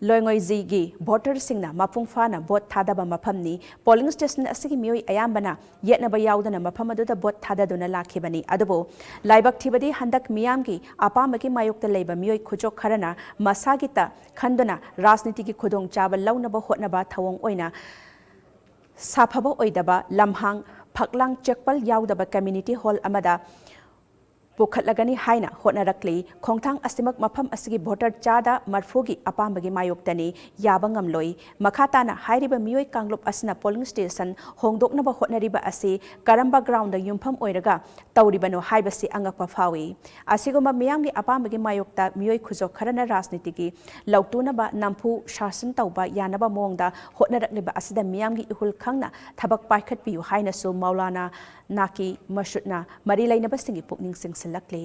लोंगोइजी गी वोटर सिंगना मपुंग फाना vote थादबा मफमनी polling station असगी मियोई अयाम्बना येतनबा याउदना मफम अदुदा vote थाददुना लाखिबनी adobo लाइबक थिबदी हंदक मियामगी अपामगी मायोक्ता लेबा मियोई खुजोक खरना मसागिता खंदना राजनीति की खुदोंग चाबा लौनबा होटनबा थवोंग ओइना साफबा ओइदबा लमहांग फकलांग चेकपल याउदबा कम्युनिटी हॉल अमदा पुखलगनी हाइना होटनरकली खोंगथांग असिमक मफम असगी भोटर चादा मरफुगी अपामगी मायोक्तनी याबंगम लोई मखाताना हाइरिबा मियोई कांगलोप असना पोलिंग स्टेशन होंगदोकनबा होटनरिबा असी करंबा ग्राउंड युमफम ओइरगा तौरिबनो हाइबसी अंगकपा फावी असिगुमा मियामगी अपामगी मायोक्ता मियोई खुजो खरना राजनीतिगी लौतुनबा नंफु शासन तौबा यानबा मोंगदा होटनरकलिबा असिदा मियामगी इहुल खंगना थबक पाइखटपियु हाइनसु मौलाना नाकी मशुदना मरी लैनबा सिंगी पुकनिंग सिंगसिलकले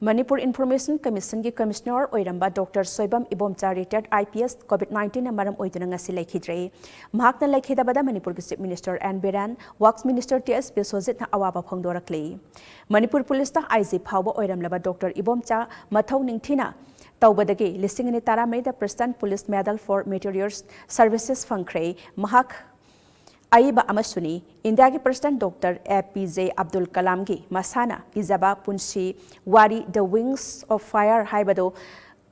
मणिपुर इन्फॉर्मेशन कमीशन की कमिश्नर ओइरंबा doctor Soibam Ibomcha retired IPS COVID-19 ना मरम ओइदुना ngasi लैखिद्रे महाकना लैखिदबदा मणिपुर की chief minister N Biren works minister TS Biswajit ना अवाबा फोंगदोरकले मणिपुर पुलिस ता IG फावबा ओइरमलबा डॉक्टर इबोमचा मथौ निंगथिना तौबदगे लिसिंगनि तारामैदा president police medal for meritorious services फंख्रे महाक आइबा अमसुनी इंडिया के president doctor APJ Abdul Kalam की मसाना इजाबा पुंसी वारी द विंग्स ऑफ फायर हाइबदो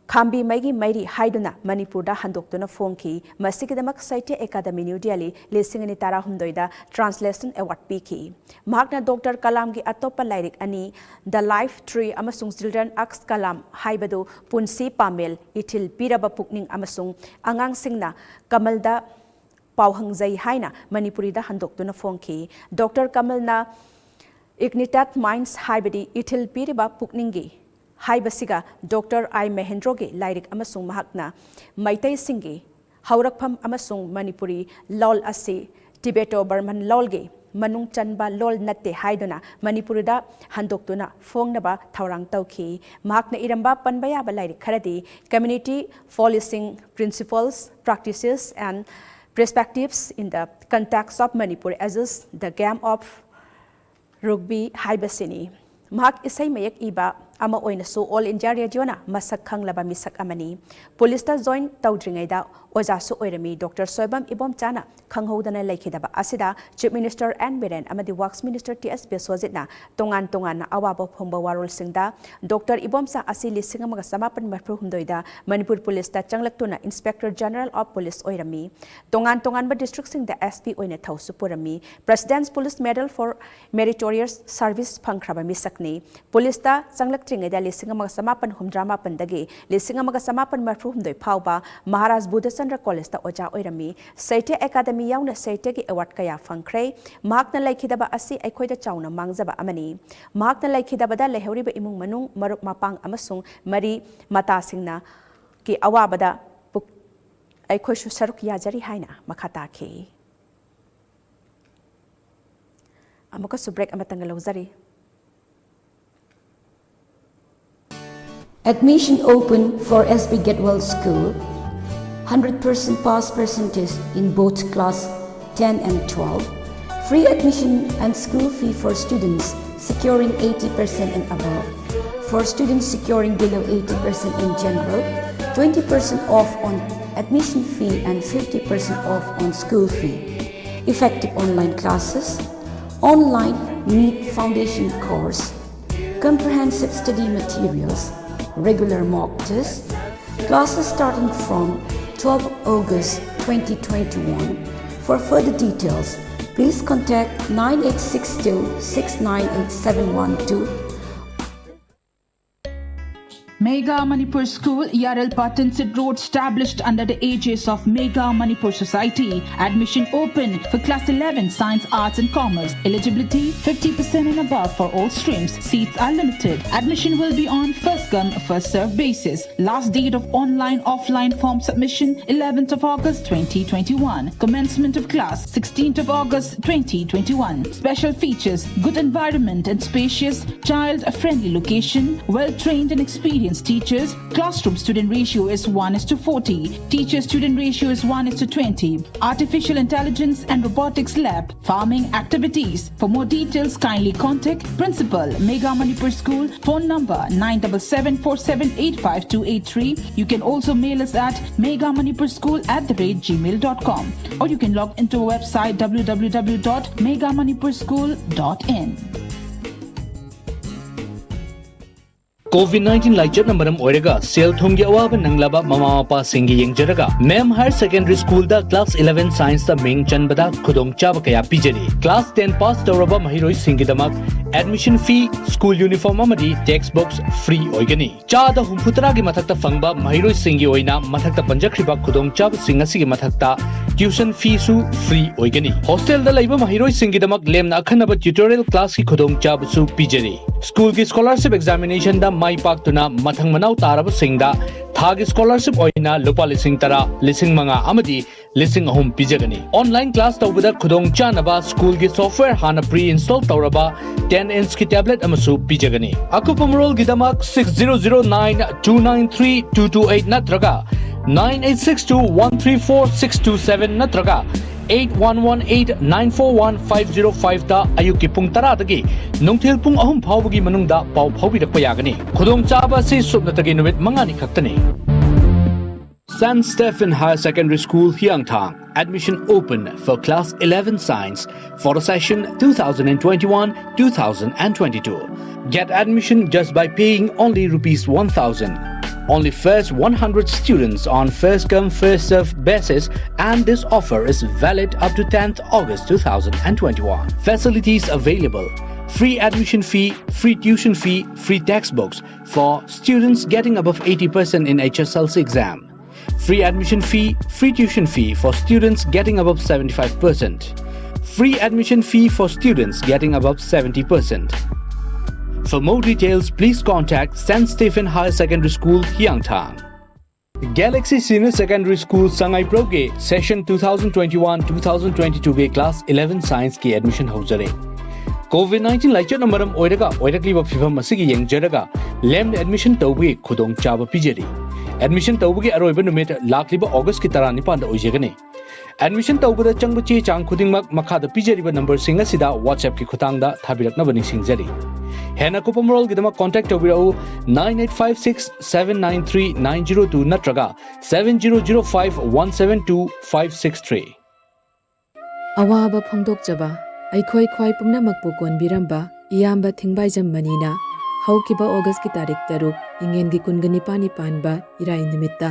खाम्बी मैगी मैरी हाइदुना मणिपुरदा हंदोक्तुना फोंखी मसिगिदमक साहित्य एकाडेमी न्यू दिल्ली लिसिंगनि तारा हुमदोइदा ट्रांसलेशन अवार्ड पीखी महाकना डॉक्टर कलाम की अतोप्पा लाइरिक अनि द लाइफ ट्री अमसुंग चिल्ड्रन अक्स कलाम हाइबदो पुंसी पामेल इथिल पीरबा पुकनिंग अमसुंग अंगांगसिंगना कमलदा पावहंगजै हाइना मणिपुरीदा हंदोक्तुना फोंखी डॉक्टर कमलना इग्निटेड माइंड्स हाइबदी इथिल पीरिबा पुकनिंगी हाइबसिगा डॉक्टर आई महेंद्रोगे लाइरिक अमसुंग महाकना मैतै सिंगी हौरकफम अमसुंग मणिपुरी लॉल असि टिबेटो बर्मन लॉलगे मनुंग चनबा लॉल नत्ते हाइदुना मणिपुरदा हंदोक्तुना फोंगनबा थौरांग तौखी महाकना इरंबा पनबयाबा lyric खरदी community policing principles practices and perspectives in the context of Manipur as is the game of rugby haibasini mahak isai mayak iba ama oinasu all India radio na masak khanglaba misak amani police ta join tawdringai da oja su oirami Dr. Soibam Ibom Chana khanghodana laikhidaba asida chief minister and Biren amadi works minister TS Beswajit na tongan na awaba phongba warol singda Dr. Ibom Sa asili singamaga samapan marpru humdoida Manipur police ta changlaktuna inspector general of police oirami tongan ba district sing da SP oina thausu purami president's police medal for meritorious service phangkraba misakni police ta changlak ꯐꯠꯇ꯭ꯔꯤꯉꯩꯗ 1978 1980 ꯐꯥꯎꯕ ꯃꯍꯥꯔꯥꯖ ꯕꯨꯙꯆꯟꯗ꯭ꯔ ꯀꯣꯂꯦꯖꯇ ꯑꯣꯖꯥ ꯑꯣꯏꯔꯝꯃꯤ ꯁꯥꯍꯤꯇ꯭ꯌ academy ꯌꯥꯎꯅ ꯁꯥꯍꯤꯇ꯭ꯌꯒꯤ award ꯀꯌꯥ ꯐꯪꯈ꯭ꯔꯦ ꯃꯍꯥꯛꯅ ꯂꯩꯈꯤꯗꯕ ꯑꯁꯤ ꯑꯩꯈꯣꯏꯗ ꯆꯥꯎꯅ ꯃꯥꯡꯖꯕ ꯑꯃꯅꯤ ꯃꯍꯥꯛꯅ ꯂꯩꯈꯤꯗꯕꯗ ꯂꯩꯍꯧꯔꯤꯕ ꯏꯃꯨꯡ ꯃꯅꯨꯡ ꯃꯔꯨꯞ ꯃꯄꯥꯡ ꯑꯃꯁꯨꯡ ꯃꯔꯤ ꯃꯇꯥꯁꯤꯡꯅ ꯀꯤ ꯑꯋꯥꯕꯗ ꯑꯩꯈꯣꯏꯁꯨ ꯁꯔꯨꯛ ꯌꯥꯖꯔꯤ ꯍꯥꯏꯅ ꯃꯈꯥ ꯇꯥꯈꯤ ꯑꯃꯨꯛꯀꯁꯨ ब्रेक ꯑꯃꯇꯪ ꯂꯧꯖꯔꯤ Admission open for SB Getwell School. 100% pass percentage in both class 10 and 12. Free admission and school fee for students securing 80% and above. For students securing below 80% in general, 20% off on admission fee and 50% off on school fee. Effective online classes, online NEET foundation course, comprehensive study materials, regular mock tests, classes starting from 12 August 2021. For further details, please contact 9862698712. Mega Manipur School, Yarel Patansit Road, established under the aegis of Mega Manipur Society. Admission open for Class 11 Science, Arts and Commerce. Eligibility 50% and above for all streams. Seats are limited. Admission will be on first come, first served basis. Last date of online, offline form submission 11th of August 2021. Commencement of class 16th of August 2021. Special features: good environment and spacious, child-friendly location, well-trained and experienced teachers. Classroom student ratio is 1:40. Teacher student ratio is 1:20. Artificial intelligence and robotics lab. Farming activities. For more details, kindly contact Principal, Mega Manipur School. Phone number 9774785283. You can also mail us at megamanipurschool@gmail.com, or you can log into our website www.megamanipurschool.in. COVID-19 लाइचत नंबरम ओरेगा cell थोंगे अवाब नंगलाबा ममा मपा सिंगी यंगजरगा मैम हायर सेकेंडरी स्कूल दा क्लास 11 साइंस दा मिंग चनबदा खुदोंग चाब कया पिजरी क्लास 10 पास तौरबा महिरोई सिंगी दमक एडमिशन फी स्कूल यूनिफॉर्म अमदी टेक्स्ट बुक्स फ्री ओइगनी चादा हुमफुतरा गी मथकता फंगबा महिरोई सिंगी ओइना मथकता पंजखरिबा खुदोंग चाब सिंगसी गी मथकता ट्यूशन फी सु फ्री ओइगनी हॉस्टल दा लैबा महिरोई सिंगी दमक लेमना अखनबा ट्यूटोरियल क्लास की खुदोंग चाब सु पिजरी स्कूल की स्कॉलरशिप एग्जामिनेशन दा माई पाक्तुना मथंग मनाव तारब सिंगदा थागी स्कॉलरशिप ओइना लुपा लिसिंग तरा लिसिंग मंगा अमदी लिसिंग अहुम पिजगनी ऑनलाइन क्लास तौबदा खुदोंग चानबा स्कूल की सॉफ्टवेयर हाना प्री इंस्टॉल तौरबा 10 इंच की टैबलेट अमसु पिजगनी अकुपमरोल गिदमक 6009293228 नत्रगा 9862134627 नत्रगा 8118941505 दा अयुकी पुंग तरा दगी नुंगथेल पुंग अहुम फावबगी मनुंगदा पाव फावबिरकपा यागनी खुदोंग चाबा सि सुबनतगी नुमित मंगानी खक्तनी St. Stephen Higher Secondary School, Hyangthang. Admission open for Class 11 Science for the session 2021-2022. Get admission just by paying only ₹1,000. Only first 100 students on first come first served basis, and this offer is valid up to 10th August 2021. Facilities available: free admission fee, free tuition fee, free textbooks for students getting above 80% in HSLC exam. Free admission fee, free tuition fee for students getting above 75%. Free admission fee for students getting above 70%. For more details, please contact St. Stephen Higher Secondary School, Hyangthang. Galaxy Senior Secondary School, Sangai Proge, session 2021-2022 के class 11 science की admission होजरे। COVID-19 लाइचत नंबरम ओइरकलीबा फिभम मसिगी यंगजरगा लेम admission तौबगे खुदोंग चाबा पिजरी admission तौबगे अरोइबा नुमित लाखलिबा अगस्त की 19 ओइजगने admission तौबदा चंगबा चे चांग खुदिंगमक मखादा पिजरीबा number सिंग असिदा WhatsApp की खुतांगदा थाबिरकनबा निसिंगजरी हेना कुपमरोल गिदमा contact तौबिराउ 9856793902 नत्रगा 7005172563 अवाबा फोंदोकजबा अखोई ख्वाई पुनमकपु कोनबिरंबा इयाम्बा थिंगबाइजम मनीना हौकिबा अगस्त की तारीख 3 इंगेनगी कुनगनि पानी पानबा इराई निमित्ता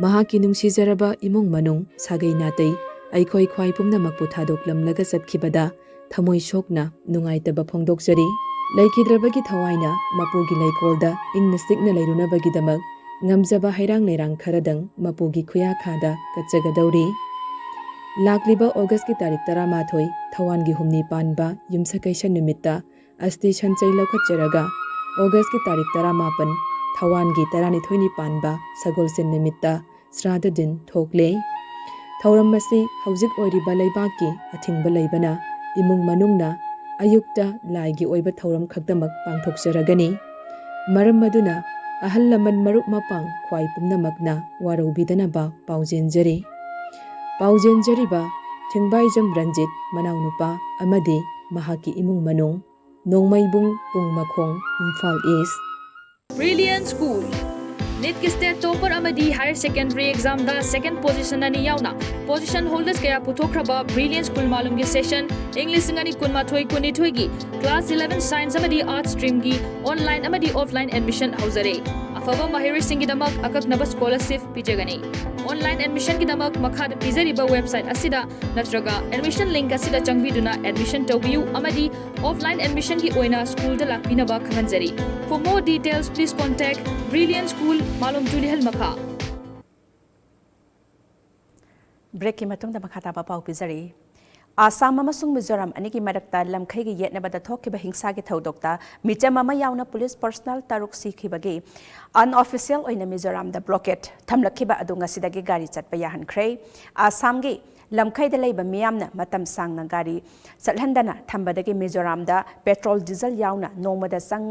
महाकी नुंसीजरबा इमुंग मनुंग सागै नातै अखोई ख्वाई पुनमकपु थादोकलमलगा चतखिबदा थमोई सोकना नुंगाइतबा फोंदोकजरी Laikidrabagi thawaina mapugi laikolda ingna sikna lairunabagidamag ngamjaba hairang leirang kharadang mapugi khuya khada katchagadauri. Lakliba August ki tarik 13 thawan gi humni panba yumsakaisa numitta asti chanchai laukhatcharaga August ki tarik 18 thawan gi 12 ni panba sagolsen numitta srada din thokle. Thauram masi haujik oiriba laibaki athingba laibana imung manungna ayukta laigi oiba thauram khakdamak pangthokjaragani. Maram maduna ahal laman marup mapang khwai pumnamakna waraubidanaba paujenjari. Paujenjariba Thingbaijam Ranjit Manaunupa amadi mahaki imung manung Nongmaibung Pungmakhong Imphal East. Brilliant School NET की state topper अमदी higher secondary exam दा second position अनि यावना position holders कया पुथोखरबा brilliant school Malom की session English सिंगानी Kunmathoi Kunithoi की class 11 science अमदी art stream की ऑनलाइन अमदी ऑफलाइन एडमिशन हौजरे अफबा माहिर सिंगी दमक अककनब स्कॉलरशिप पिजगनी ऑनलाइन एडमिशन की दमक मखाद पिजरिबा वेबसाइट असिदा नत्रगा एडमिशन लिंक असिदा चंगबिदुना एडमिशन तौबियु अमदी ऑफलाइन एडमिशन की ओइना स्कूल दा लाकपिनबा खंगनजरी for more details please contact brilliant school Malom तुलिहल मखा ब्रेक की मतुंग दा मखाता पाउ पिजरी आसाम अमसुंग मिजोराम अनि की मरक्ता लमखै गी येतनबदा थोकिबा हिंसा की थौदोक्ता मिचम अमा यावना पुलिस पर्सनल तारुक सिखिबगे अनऑफिशियल ओइना मिजोराम दा ब्लॉकेट थमलखिबा अदु ngasiदagi गाड़ी चटपा याहनख्रे आसाम गी लमखैदा लैबा मियामना मतम सांगना गाड़ी चलहंदना थंबदगी मिजोराम दा पेट्रोल डीजल यावना नोमदा संग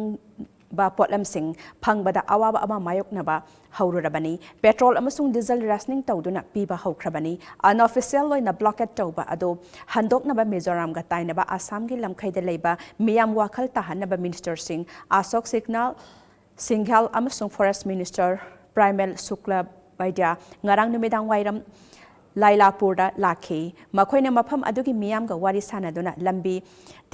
पोटलम सिंह फंगबदा अवाबा अमा मायोकनबा हौरुरबनी पेट्रोल अमसुंग डीजल रेशनिंग तौदुना पीबा हौख्रबनी अनऑफिशियल लोइना ब्लॉकेट तौबा अदो हंदोकनबा मिजोराम गा ताइनबा आसाम गी लमखैदा लैबा मियाम वाखल ताहनबा मिनिस्टर सिंह अशोक सिंघाल अमसुंग forest minister Parimal Shukla Baidya ngarang numidang wairam Lailapurda lakhi makoina mafam adugi miyamga wari sanaduna lambi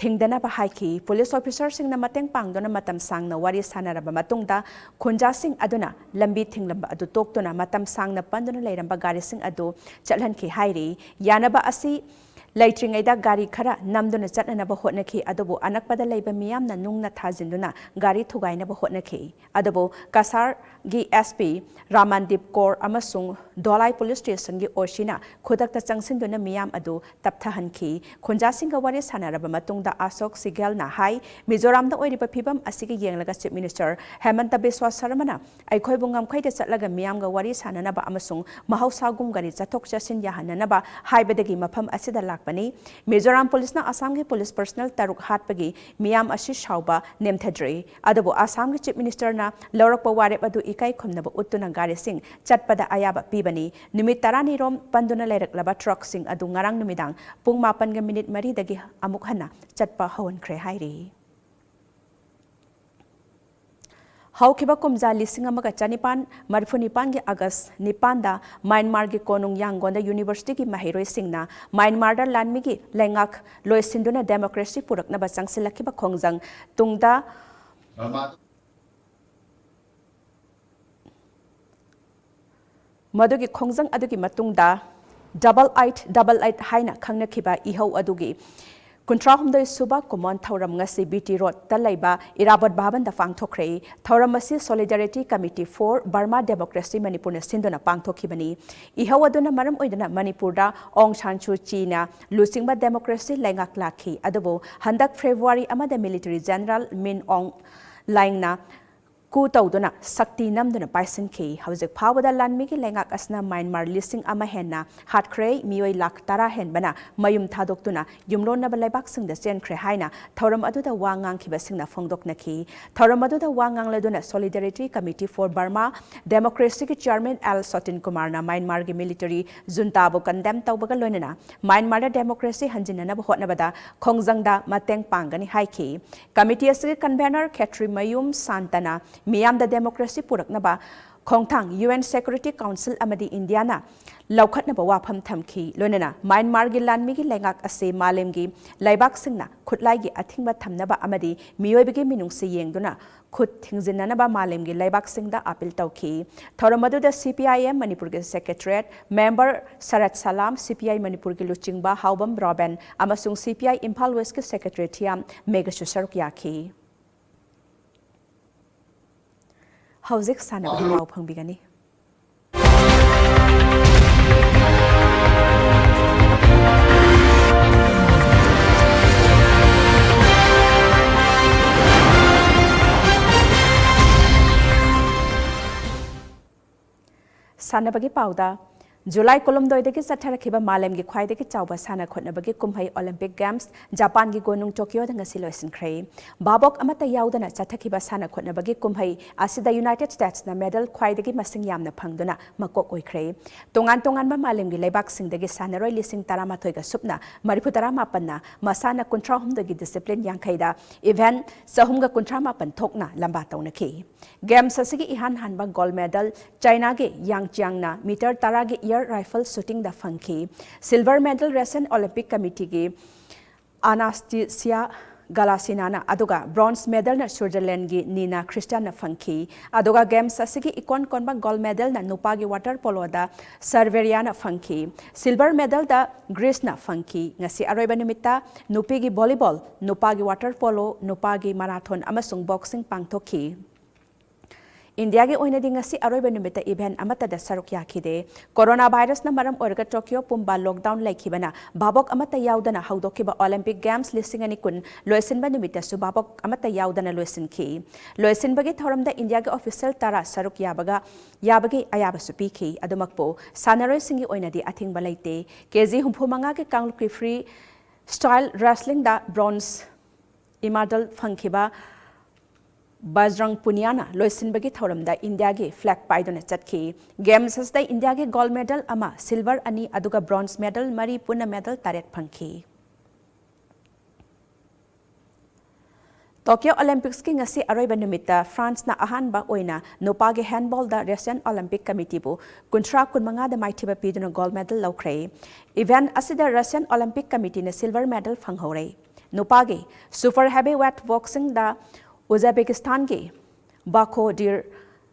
thingdanaba haiki police officer singna mateng pangdona matam sangna wari sanaraba matungda khunja sing aduna lambi thinglamba adu toktuna matam sangna panduna leiramba gari sing adu chalhanki hairi yanaba asi Laitringaida gari khara namduna chatnanaba hotnaki adobo anakpada leiba miyamna nungna thajinduna gari thugainaba hotnaki adobo Kasar gi SP Ramandip Kaur amasung Dolai police station gi Oshina khudakta changsinduna miyam adu tapthahanki khunjasinga wari sanaraba matungda Asok Sigal na hai Mizoram da oiriba phibam asigi yenglaga chief minister Hemanta Biswa Sarmana aikhoi bungam khaida chatlaga miyamga wari sananaba amasung mahausagum gari chathok chasin yahananaba haibadagi mafam asida Mizoram police na Assam ki police personnel taruk hatpagi miyam ashi shauba nemthadre adabu Assam ki chief minister na laurakpa warep adu ikai khumnaba uttuna gari sing chatpada ayaba pibani numit 10 rom panduna lairak laba truck sing adu ngarang numidang pung 8 minute mari dagi amuk hana chatpa hawankhre hairi Haukiba kumza lising amaga chanipan marfunipan gi August nipanda Myanmar gi konung Yangonda University gi mahiroi singna Myanmar da lanmi gi lengak loisinduna democracy purakna ba changsilakiba khongjang tungda madugi khongjang adugi matungda 8888 haina khangnakhiba ihau adugi Kuntrahumdoi suba kumon thauram ngasi BT Road talaiba Irabot Bhavan da pangthokre thauram asi Solidarity Committee for Burma Democracy Manipur na sindona pangthokhibani ihawaduna maram oidana Manipur da Aung San Suu Kyi na lusingba democracy laingak lakhi adubo handak February amada military general Min Aung Hlaing na ku tawduna sakti namduna paisinki hawjik phawada lanmi ki lengak asna Myanmar listing ama henna hatkhrei mioi lakh tara henbana mayum thadoktuna yumlonna balaibak singda senkhre haina thoram aduda wangang khiba singna phongdoknaki thoram aduda wangang leduna Solidarity Committee for Burma Democracy ki chairman Al Sotin Kumar na Myanmar ki military junta bu condemn tawbaga loinana Myanmar da democracy hanjinana ba hotnabada khongjangda mateng pangani haiki committee asigi convener Khetri Mayum Santana Miyam da democracy puraknaba khongthang UN Security Council amadi Indiana laukhatnaba wafam thamki loinana Myanmar gi lanmi gi lengak ase malem gi laibak singna khutlai gi athingba thamnaba amadi miyoibigi minungsi yengduna khut thingjinnanaba malem gi laibak singda appeal tawki thoramadu da CPIM Manipur gi secretariat member Sarat Salam CPI Manipur gi luchingba Haubam Roben amasung CPI Imphal West gi secretariat Megashu Saruk yaki ꯍꯧꯖꯤꯛ ꯁꯥꯟꯅꯕꯒꯤ ꯄꯥꯎ ꯐꯪꯕꯤꯒꯅꯤ सानबगी पाउदा जुलाई कोलमदोइदगी चथरखिबा मालेमगी ख्वाइदगी चाउबा साना खोटनबगी कुम्है Olympic games Japan की गोनुंग Tokyo ngasi loisinkhre babok amata yaudana chathakhiba sana khotnabagi kumhai asida united states na medal khwaidagi masing yamna phangduna makok oikhre tongan tongan ba malemgi leibak singdagi sanaroi lising 13 ga supna maripu 18 na masana 19 gi discipline yankhaida event sahumga 18 thokna lamba tawnakhi games asigi ihan hanba gold medal china ge yangchiang na meter 10 gi rifle shooting द फंकी silver medal रेसेंट Olympic committee की Anastasia Galashina अदुगा bronze medal न Switzerland की Nina Christen फंकी अदुगा games असगी इकोन कोनबा गोल्ड मेडल न नुपागी वाटर पोलो दा सर्वेरिया न फंकी सिल्वर मेडल द ग्रीस न फंकी ngasi अरोइबा निमित्ता नुपीगी वॉलीबॉल नुपागी वाटर पोलो नुपागी मैराथन अमसुंग बॉक्सिंग पांगथोखी इंडिया के ओइनदी ngasi अरोइबा निमित्ता इवेंट अमता सरुक याखिदे कोरोना वायरस न मरम ओरगा टोक्यो पुंबा लॉकडाउन लाइखिबना बाबोक अमता याउदना हौदोखिबा ओलंपिक गेम्स लिसिंगनी कुन लोइसिनबा निमित्ता सु बाबोक अमता याउदना लोइसिनखि लोइसिनबगे थौरमदा इंडिया के ऑफिशियल तारा सरुक याबगे अयाबसु पीखि अदुमकपो सानरोय सिंगी ओइनदी अथिंगबा लाइते केजी 35 के कांगलुकी फ्री स्टाइल रेसलिंग दा ब्रॉन्ज इमाडल फंखिबा बजरंग पुनियाना लोइसिनबगी थौरमदा इंडिया के फ्लैग पाइदुना चटखी गेम्स असदा इंडिया के गोल्ड मेडल अमा सिल्वर अनि अदुगा ब्रॉन्ज मेडल मरी पुना मेडल तारेट फंखी टोक्यो ओलंपिक्स की ngasi अरोइबा निमित्ता फ्रांस ना अहानबा ओइना नुपागे हैंडबॉल दा रशियन ओलंपिक कमिटी बु 19 दा माइथिबा पीदुना गोल्ड मेडल लौख्रे इवेंट असिदा रशियन ओलंपिक कमिटी ने सिल्वर मेडल फंगहौरे नुपागे सुपर हेवीवेट बॉक्सिंग दा उज्बेकिस्तान के बाखोदिर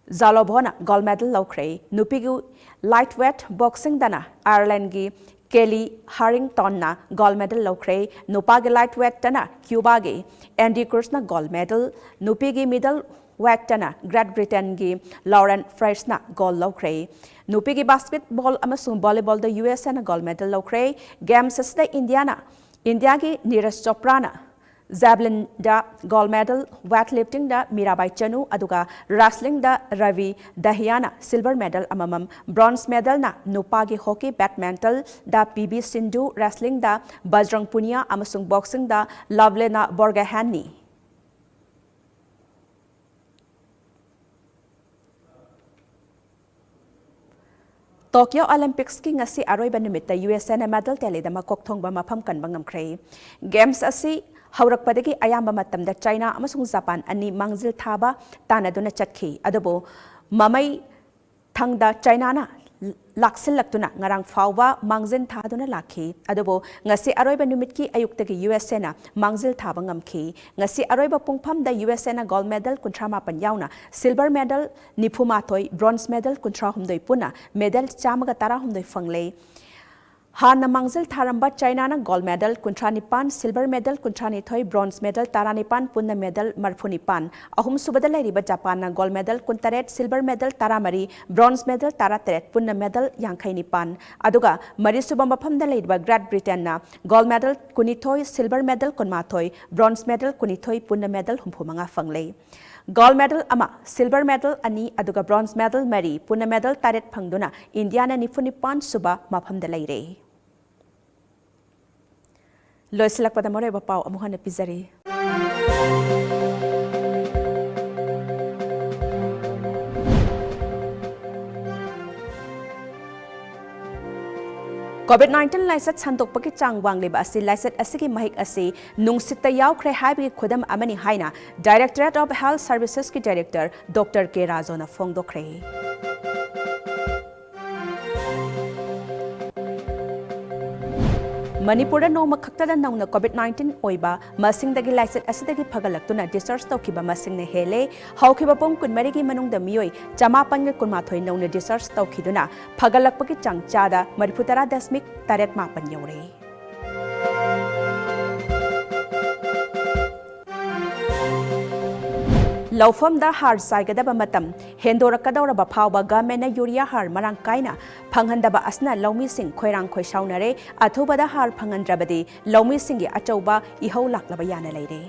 जालोभोना गोल्ड मेडल लौख्रे नुपीगु लाइटवेट बॉक्सिंग दना आयरलैंड की केली हारिंगटन ना गोल्ड मेडल लौख्रे नुपागे लाइटवेट तना क्यूबा के एंडी क्रूज ना गोल्ड मेडल नुपीगी मिडल वेट तना ग्रेट ब्रिटेन की लॉरेन फ्रेश ना गोल्ड लौख्रे नुपीगी बास्केटबॉल अमसुंग वॉलीबॉल द यूएसए ना गोल्ड मेडल लौख्रे गेम्स असदा इंडिया की नीरज चोपड़ा ना जैवलिन दा गोल्ड मेडल वेट लिफ्टिंग दा मीराबाई चनु अदुगा रेसलिंग दा रवि दहियाना सिल्वर मेडल अममम ब्रॉन्ज मेडल ना नुपागी हॉकी बैडमिंटन दा पीबी सिंधु रेसलिंग दा बजरंग पुनिया अमसुंग बॉक्सिंग दा लवलेना बोर्गेहानी टोक्यो ओलंपिक्स की ngasi अरोइबा निमित्ता यूएसए ने मेडल टेलीदा मकोकथोंगबा मफम कनबा ngamkhre गेम्स असि हौरकपदगी अयाम्बा मतमदा चाइना अमसुंग जापान अनि मांगजिल थाबा तानादुना चटखि अदबो ममै थंगदा चाइना ना लाक्सिलक्तुना ngarang फावबा मांगजिन थादुना लाखि अदबो ngasi अरोइबा निमित्की अयुक्तगी यूएसए ना मांगजिल थाबा ngamखि ngasi अरोइबा पुंगफम दा यूएसए ना गोल्ड मेडल 38 याउना सिल्वर मेडल 93 ब्रोंज मेडल 19 पुना मेडल 113 फंगले हाना मांगजिल थारंबा चाइना ना gold medal 19 silver medal 19 bronze medal 19 पुना मेडल 45 अहुम सुबदा लेरिबा जापान ना gold medal 19 silver medal 13 bronze medal 13 पुना मेडल 59 अदुगा मरी सुबा मफमदा लेरिबा ग्रेट ब्रिटेन ना gold medal 19 silver medal 19 bronze medal 19 पुना मेडल 35 फंगले गोल्ड मेडल अमा सिल्वर मेडल अनि अदुगा ब्रोंज मेडल मरी पुना मेडल तारेट फंगदुना इंडिया ना 95 सुबा मफमदा लेरे लोइसलक पदा मरे पाव अमुहन पिजरी COVID-19 लाइसेट संतोकपकी चांग वांगलेबा असि लाइसेट असि महिक असि नुंगसित यावख्रे हाइबगी खुदम अमनि हाइना डायरेक्टरेट ऑफ हेल्थ सर्विसेज की डायरेक्टर डॉक्टर के राजोना फोंगदोख्रे मणिपुर नोम खक्तदा नौना COVID-19 ओइबा मसिंगदगी लाइसेट असिदगी फगलक्तुना डिस्चार्ज तौखिबा मसिंगने हेले हौखिबा पुंग कुनमरिगी मनुंगदा मियोय 558 नौना डिस्चार्ज तौखिदुना फगलक्पगी चांगचादा 40.8 यौरे लौफमदा हार साइगदबा मतम हेंदोरकदौरबा फावबा गवर्नमेंट यूरिया हार मरांग कायना फंगहंदबा असना लौमीसिंग खोइरांग खोइसाउनरे अथुबदा हार फंगहंद्रबदि लौमीसिंगी अचौबा इहौ लाक्लबा याना लैरे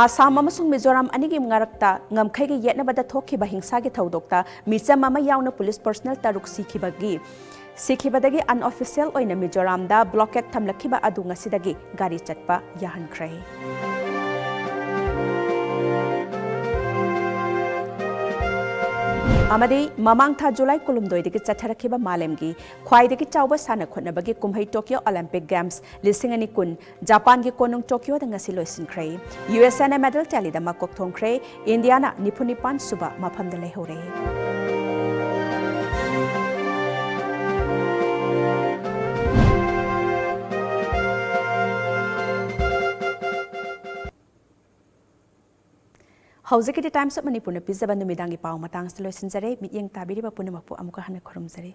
आसाम अमसुंग Mizoram अनिगी मंगारक्ता ngamkhaygi yetnabada thokhiba hingsagi thodokta micham ama yauna police personnel taruk sikhibadagi unofficial oina mizoram da blockade thamlakhiba adu ngasidagi gari chatpa yahankhrai amadi mamang tha July kulumdoi digi chatharakhiba malemgi khwaidagi chawba sana khotnabagi kumhai Tokyo Olympic Games lisingani kun Japan gi konung Tokyo da ngasi loisinkhrai USNA medal tally da makok thongkhrai India na nipunipan suba mafam da lehore Hausikiti Times of Manipur na pizza bandu midangi pau matang sa loisinjare mityang tabiri ba punamapo amuka hana khurumjare